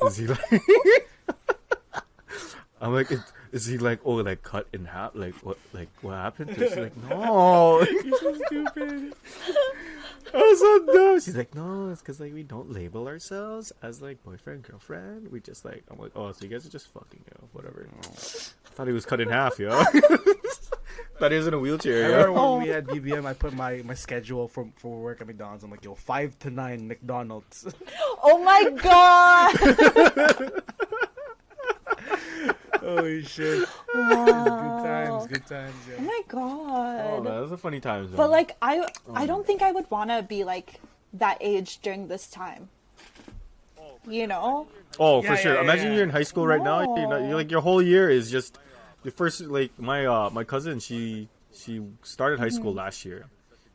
S1: is he like? I'm like, is he like, oh, like cut in half? Like what happened? She's like, no.
S2: You're so stupid.
S1: I was so dumb. She's like, no, it's because like we don't label ourselves as like boyfriend, girlfriend. We just like, I'm like, oh, so you guys are just fucking, yo, whatever. I thought he was cut in half, yo. Thought he was in a
S2: I
S1: wheelchair,
S2: remember
S1: yo.
S3: Oh.
S2: when we had BBM, I put my schedule for work at McDonald's. I'm like, yo, 5 to 9 McDonald's.
S3: Oh my god!
S2: Holy shit.
S3: Wow.
S2: Good times,
S3: Oh
S2: yeah.
S3: my
S1: Oh
S3: god.
S1: man, those are funny times.
S3: But
S1: man.
S3: like I don't think I would want to be like that age during this time. You know?
S1: oh,
S2: Yeah,
S1: for sure.
S2: yeah,
S1: Imagine
S2: yeah.
S1: you're in high school right now. You know,
S3: No.
S1: you're like your whole year is just your first. Like my cousin, she started high school last year,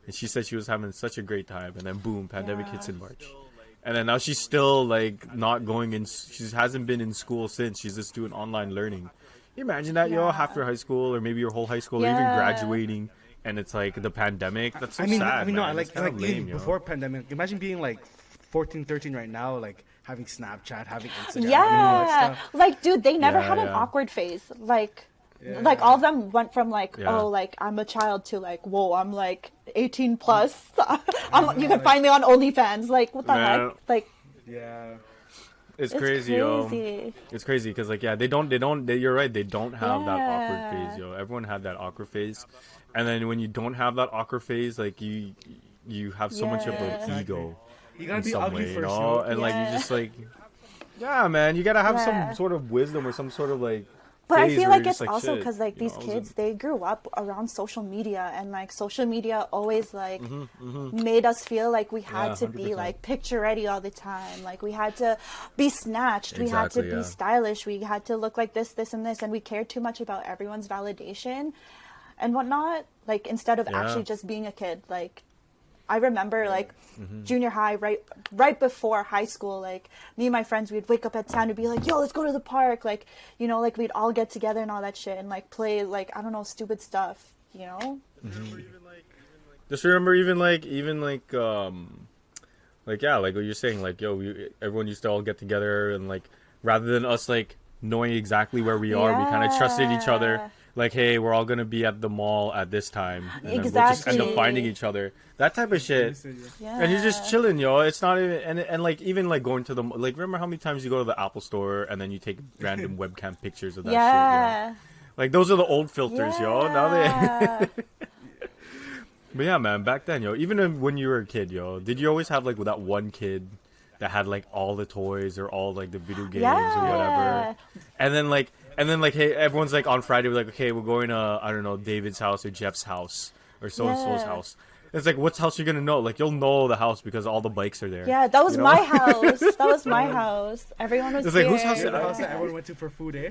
S1: and she said she was having such a great time, and then boom, pandemic
S3: Yeah.
S1: hits in March. And then now she's still like not going in. She hasn't been in school since. She's just doing online learning. Can you imagine that, yo?
S3: Yeah.
S1: Half your high school, or maybe your whole high school, or even
S3: Yeah.
S1: graduating, and it's like the pandemic. That's so
S2: I mean,
S1: sad.
S2: no,
S1: man.
S2: like
S1: It's kinda
S2: even
S1: lame, yo.
S2: before pandemic. Imagine being like 14, 13 right now, like having Snapchat, having Instagram, and all
S3: Yeah.
S2: that stuff.
S3: Like dude, they never
S1: Yeah,
S3: had an
S1: yeah.
S3: awkward phase. Like
S2: Yeah.
S3: all of them went from like,
S1: Yeah.
S3: oh, like I'm a child to like, whoa, I'm like 18 plus. You can find me on OnlyFans. Like what the
S1: Man.
S3: heck? Like
S2: Yeah.
S1: It's
S3: it's
S1: crazy, yo.
S3: crazy.
S1: It's crazy because like you're right, they don't have that awkward
S3: Yeah.
S1: phase, yo. Everyone had that awkward phase, and then when you don't have that awkward phase, like you have so much of
S3: Yeah.
S1: an ego
S2: You gotta
S1: in
S2: be
S1: some
S2: ugly
S1: way, you
S2: first,
S1: know,
S2: yo.
S1: and like you
S3: Yeah.
S1: just like, yeah, man, you gotta have
S3: Yeah.
S1: some sort of wisdom or some sort of like.
S3: But I
S1: phase
S3: feel
S1: where
S3: like
S1: you're
S3: it's
S1: just
S3: also
S1: shit,
S3: because like
S1: you
S3: these
S1: know,
S3: kids, they grew up around social media, and like social media always like
S1: Mm-hmm,
S3: made us feel like we had
S1: Yeah,
S3: to be
S1: 100%.
S3: like picture ready all the time. Like we had to be snatched, we had to
S1: Exactly,
S3: be
S1: yeah.
S3: stylish, we had to look like this, and this, and we cared too much about everyone's validation and whatnot. Like instead of
S1: Yeah.
S3: actually just being a kid, like. I remember like
S1: Mm-hmm.
S3: junior high, right before high school, like me and my friends, we'd wake up at 10 and be like, yo, let's go to the park. Like, you know, like we'd all get together and all that shit and like play like, I don't know, stupid stuff, you know?
S1: Just remember, even like yeah, like what you're saying, like yo, everyone used to all get together and like rather than us like knowing exactly where we are, we kind of trusted each other.
S3: Yeah.
S1: Like, hey, we're all gonna be at the mall at this time, and then we'll just end up
S3: Exactly.
S1: finding each other. That type of shit.
S3: Yeah.
S1: And you're just chilling, yo. It's not even and like even like going to the like. Remember how many times you go to the Apple store and then you take random webcam pictures of that shit? Yo?
S3: Yeah.
S1: Like those are the old filters, yo. Now they.
S3: Yeah.
S1: But yeah, man, back then, yo, even when you were a kid, yo, did you always have like that one kid that had like all the toys or all like the video games or whatever? And then like, hey, everyone's like on Friday, we're like, okay, we're going to, I don't know, David's house or Jeff's house or so and so's
S3: Yeah.
S1: house. It's like, what's house you're gonna know? Like, you'll know the house because all the bikes are there.
S3: Yeah, that was
S1: you know?
S3: my house. That was my house. Everyone was
S1: It's like,
S3: here.
S1: whose house
S2: You're
S1: is
S2: the house that everyone went to for food, eh?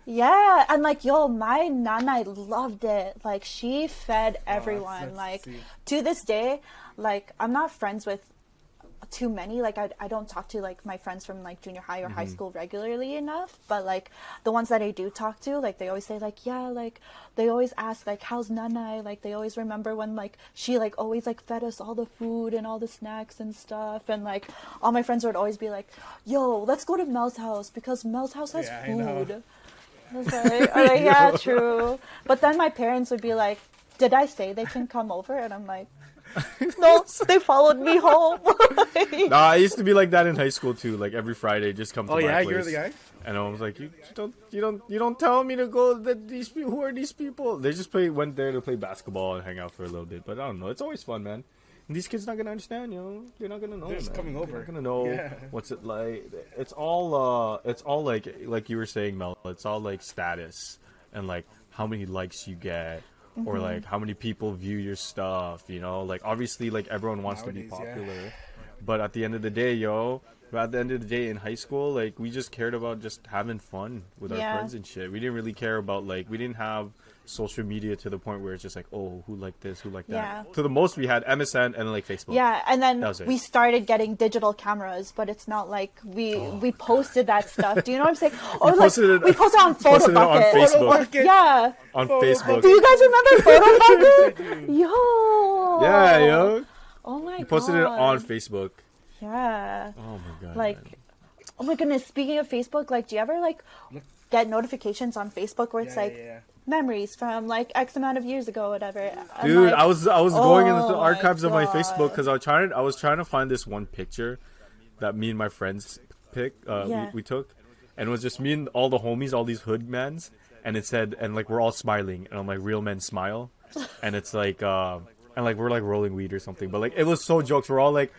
S3: Yeah, and like, yo, my nana loved it. Like, she fed everyone.
S2: that's
S3: Like,
S2: sweet.
S3: to this day, like, I'm not friends with too many. Like I don't talk to like my friends from like junior high or high school regularly enough. But like the ones that I do talk to, like they always say like, yeah, like they always ask like, how's Nana? Like they always remember when like she like always like fed us all the food and all the snacks and stuff. And like all my friends would always be like, yo, let's go to Mel's house because Mel's house has food. I was like, yeah, true. But then my parents would be like, did I say they can come over? And I'm like, no, they followed me home.
S1: Nah, I used to be like that in high school too. Like every Friday, just come to my place.
S2: You're the guy.
S1: And I was like, you don't tell me to go. These people, who are these people? They just went there to play basketball and hang out for a little bit. But I don't know. It's always fun, man. And these kids not gonna understand, you know. They're not gonna know.
S2: They're just coming over.
S1: They're not gonna know what's it like. It's all like you were saying, Mel. It's all like status and like how many likes you get. Or like how many people view your stuff, you know? Like obviously like everyone wants to be popular. But at the end of the day, in high school, like we just cared about just having fun with our friends and shit. We didn't really care about like we didn't have social media to the point where it's just like, oh, who liked this, who liked that. Yeah. To the most we had MSN and like Facebook.
S3: Yeah, and then we started getting digital cameras, but it's not like we posted that stuff. Do you know what I'm saying? Or like we posted on Photo Bucket.
S1: On Facebook.
S3: Yeah.
S1: On Facebook.
S3: Do you guys remember Photo Bucket? Yo.
S1: Yeah, yo.
S3: Oh my god.
S1: We posted it on Facebook.
S3: Yeah.
S1: Oh my god.
S3: Like,
S1: man.
S3: oh my goodness. Speaking of Facebook, like, do you ever like get notifications on Facebook where it's memories from like X amount of years ago, whatever?
S1: Dude, I was going into the archives of my Facebook because I was trying to find this one picture that me and my friends we took, and it was just me and all the homies, all these hood mans, and it said, and like we're all smiling, and I'm like, real men smile, and it's like and like we're like rolling weed or something, but like it was so jokes. We're all like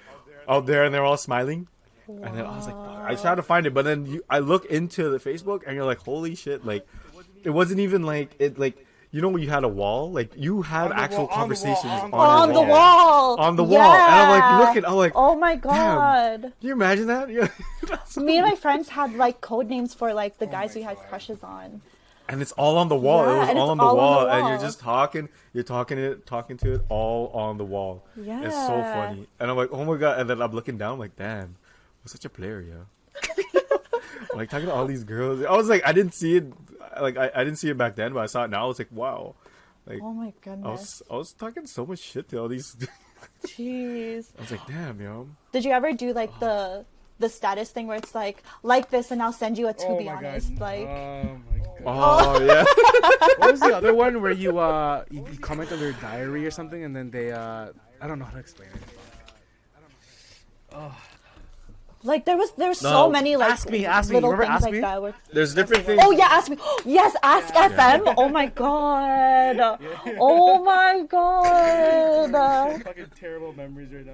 S1: out there and they're all smiling. Wow. And then I was like, I tried to find it, but then I look into the Facebook and you're like, holy shit, like it wasn't even like it, like, you know when you had a wall, like you had actual conversations on the wall, and I'm like,
S3: oh my god,
S1: can you imagine that? Yeah.
S3: Me and my friends had like code names for like the guys we had crushes on.
S1: And it's all on the wall. It was all on the wall, and you're just talking. You're talking to it all on the wall. Yeah, it's so funny. And I'm like, oh my god! And then I'm looking down, like, damn, I'm such a player, yeah. Like talking to all these girls. I was like, I didn't see it. Like I didn't see it back then, but I saw it now. I was like, wow. Like,
S3: oh my goodness.
S1: I was talking so much shit to all these.
S3: Jeez.
S1: I was like, damn, yo.
S3: Did you ever do like the status thing where it's like this and I'll send you a to be honest,
S2: god.
S3: like.
S2: Oh my god.
S1: Oh yeah.
S2: What was the other one where you comment on their diary or something and then they I don't know how to explain it. Oh.
S3: Like there was so many like
S2: ask me.
S3: little
S2: Remember
S3: things
S2: Ask
S3: like
S2: Me?
S3: that.
S1: There's different things.
S3: Oh yeah, Ask Me. Yes, Ask FM. Oh my god. Oh my god.
S2: Fucking terrible memories right now.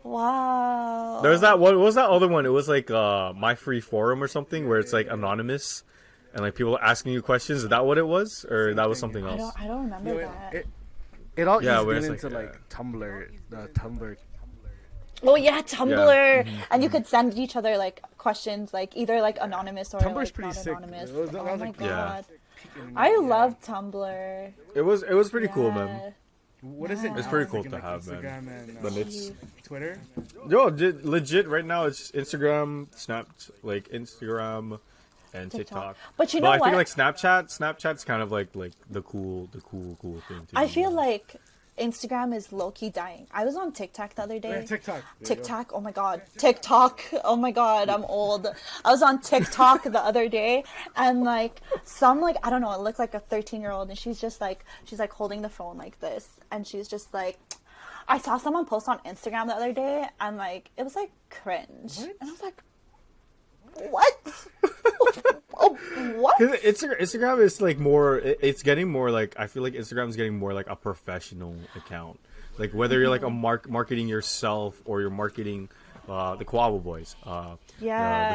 S3: Wow.
S1: There's that one. What was that other one? It was like My Free Forum or something, where it's like anonymous, and like people asking you questions. Is that what it was, or that was something else?
S3: I don't remember that.
S2: It all eased into like Tumblr, the Tumblr.
S3: Oh yeah, Tumblr, and you could send each other like questions, like either like anonymous or
S2: Tumblr's
S3: like
S2: pretty
S3: not
S2: sick.
S3: anonymous.
S2: That
S3: oh
S2: was
S3: my
S2: like,
S3: god, I love Tumblr.
S1: It was pretty cool, man.
S2: What is it?
S1: It's pretty cool to have,
S2: Instagram
S1: man.
S2: And,
S1: but it's
S2: Twitter.
S1: Yo, legit right now it's Instagram, Instagram, and TikTok.
S3: But you know what?
S1: I think like Snapchat's kind of like the cool thing too.
S3: I feel like Instagram is low-key dying. I was on TikTok the other day.
S2: TikTok.
S3: Oh my god. TikTok. Oh my god, I'm old. I was on TikTok the other day and like some like I don't know, it looked like a 13-year-old and she's like holding the phone like this and she's just like I saw someone post on Instagram the other day and like it was like cringe. What? And I was like what? What?
S1: Instagram is like more. It's getting more like I feel like Instagram is getting more like a professional account. Like whether you're like a marketing yourself or you're marketing the Kawawa Boyz,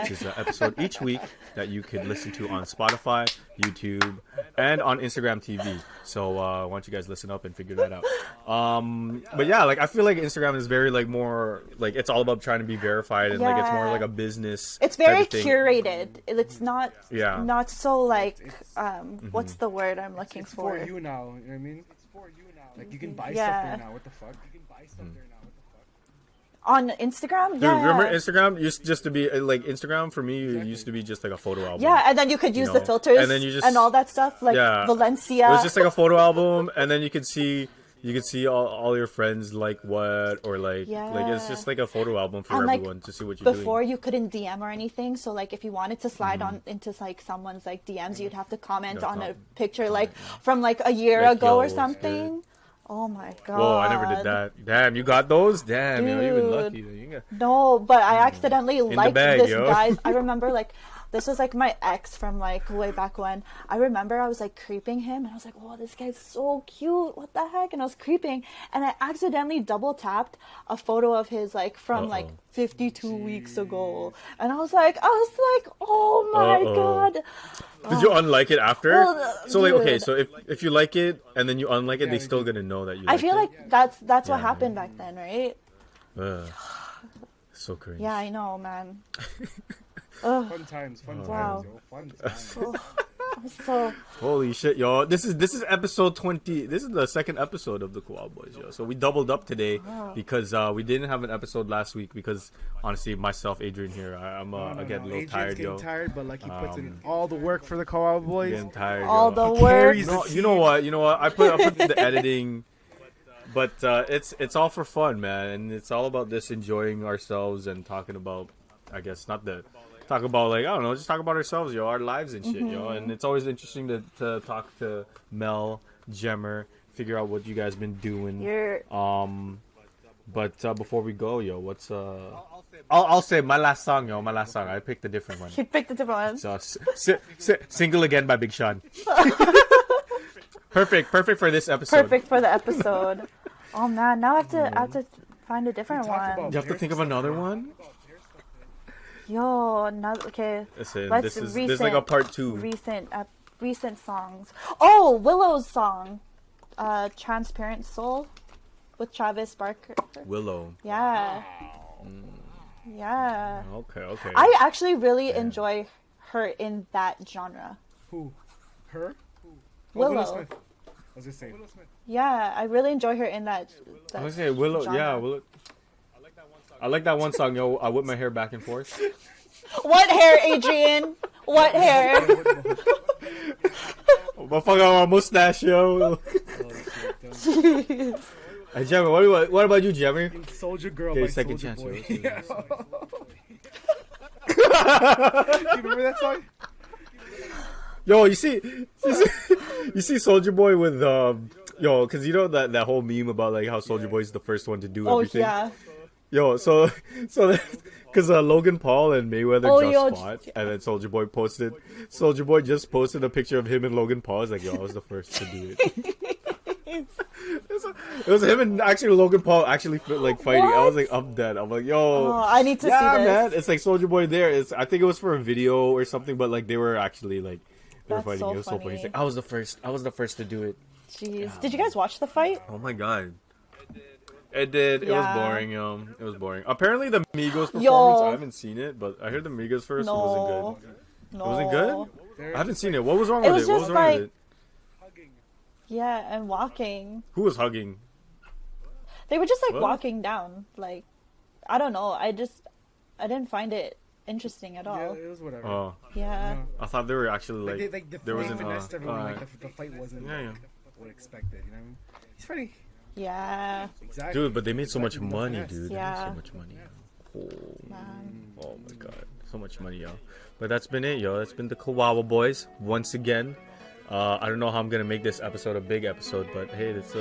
S1: which is an episode each week that you can listen to on Spotify, YouTube, and on Instagram TV. So why don't you guys listen up and figure that out? But yeah, like I feel like Instagram is very like more like it's all about trying to be verified and like it's more like a business.
S3: It's very curated. It's not not so like what's the word I'm looking for?
S2: It's for you now. You know what I mean? It's for you now. Like you can buy stuff there now. What the fuck? You can buy stuff there now.
S3: On Instagram?
S1: Dude, remember Instagram used just to be like Instagram for me used to be just like a photo album.
S3: Yeah, and then you could use the filters and then you just, and all that stuff like Valencia.
S1: It was just like a photo album, and then you could see all your friends like what or like it's just like a photo album for everyone to see what you're doing.
S3: Before you couldn't DM or anything, so like if you wanted to slide on into like someone's like DMs, you'd have to comment on a picture like from like a year ago or something. Oh my god.
S1: Whoa, I never did that. Damn, you got those? Damn, you've been lucky.
S3: No, but I accidentally liked this guy's. I remember like this was like my ex from like way back when. I remember I was like creeping him and I was like, "Whoa, this guy's so cute. What the heck?" And I was creeping and I accidentally double tapped a photo of his like from like 52 weeks ago. And I was like, "Oh my god."
S1: Did you unlike it after? Well, so like, okay, so if you like it and then you unlike it, they still gonna know that you.
S3: I feel like that's what happened back then, right?
S1: So crazy.
S3: Yeah, I know, man.
S4: Fun times, yo. Fun times.
S3: So
S1: holy shit, y'all! This is episode 20. This is the second episode of the Kawawa Boyz, yo. So we doubled up today because we didn't have an episode last week because honestly, myself, Adrian here, I get a little tired, yo.
S4: Tired, but like he puts in all the work for the Kawawa Boyz.
S1: Getting tired,
S3: all the work.
S1: No, you know what? I put the editing. But it's all for fun, man, and it's all about this enjoying ourselves and talking about, I guess, talk about like, I don't know, just talk about ourselves, yo, our lives and shit, yo. And it's always interesting to talk to Mel, Jemmer, figure out what you guys been doing. But before we go, yo, what's I'll say my last song, yo, I picked a different one.
S3: You picked a different one.
S1: So Single Again by Big Sean. Perfect for this episode.
S3: Perfect for the episode. Oh man, now I have to find a different one.
S1: You have to think of another one.
S3: Yo, okay.
S1: Listen, this is like a part 2.
S3: Recent songs. Oh, Willow's song, "Transparent Soul," with Travis Barker.
S1: Willow.
S3: Yeah. Yeah.
S1: Okay.
S3: I actually really enjoy her in that genre.
S4: Who? Her?
S3: Willow.
S4: I was just saying.
S3: Yeah, I really enjoy her in that.
S1: I was saying Willow.
S3: Genre.
S1: Yeah, Willow. I like that one song, yo. I whip my hair back and forth.
S3: What hair, Adrian? What hair?
S1: My fucking mustache, yo. Hey, Jemmy, what about you, Jemmy?
S4: Soldier Girl.
S1: Okay,
S4: by
S1: second
S4: Soulja
S1: chance.
S4: Boy. You remember that song?
S1: Yo, you see Soulja Boy with yo, because you know that whole meme about like how Soulja Boy is the first one to do everything.
S3: Oh yeah.
S1: Yo, so because Logan Paul and Mayweather fought, and then Soulja Boy just posted a picture of him and Logan Paul. It's like, yo, I was the first to do it. It was him and actually Logan Paul actually like fighting.
S3: What?
S1: I was like, I'm dead. I'm like, yo,
S3: I need to see this.
S1: Man. It's like Soulja Boy there. I think it was for a video or something, but like they were actually like they were fighting.
S3: So
S1: it was
S3: funny.
S1: so funny. He's like, I was the first to do it.
S3: Jeez, did you guys watch the fight?
S1: Oh my god. It did. It was boring, It was boring. Apparently, the Migos performance, I haven't seen it, but I heard the Migos first wasn't good.
S3: No.
S1: It wasn't good? I haven't seen it. What was wrong with it? What was wrong
S3: like,
S1: with it?
S3: Yeah, and walking.
S1: Who was hugging?
S3: They were just like walking down. Like, I don't know. I didn't find it interesting at all.
S4: Yeah, it was whatever.
S1: Oh.
S3: Yeah.
S1: I thought they were actually there wasn't
S4: the fight wasn't what expected, you know what I mean? He's funny.
S3: Yeah.
S4: Exactly.
S1: Dude, but they made so much money, dude.
S3: Yeah.
S1: They made so much money. Oh my god. So much money, yo. But that's been it, yo. That's been the Kawawa Boyz once again. I don't know how I'm gonna make this episode a big episode, but hey, it's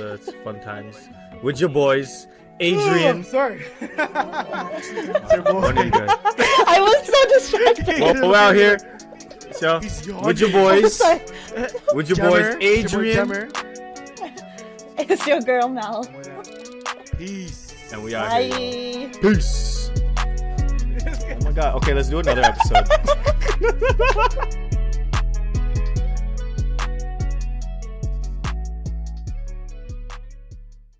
S1: fun times with your boys, Adrian.
S4: Oh, sorry.
S1: One of you guys.
S3: I was so distracted.
S1: Well, we're out here. So, with your boys, with your boys, Adrian.
S3: It's your girl Mel.
S4: Peace.
S1: And we out
S3: Bye.
S1: here. Peace. Oh my god. Okay, let's do another episode.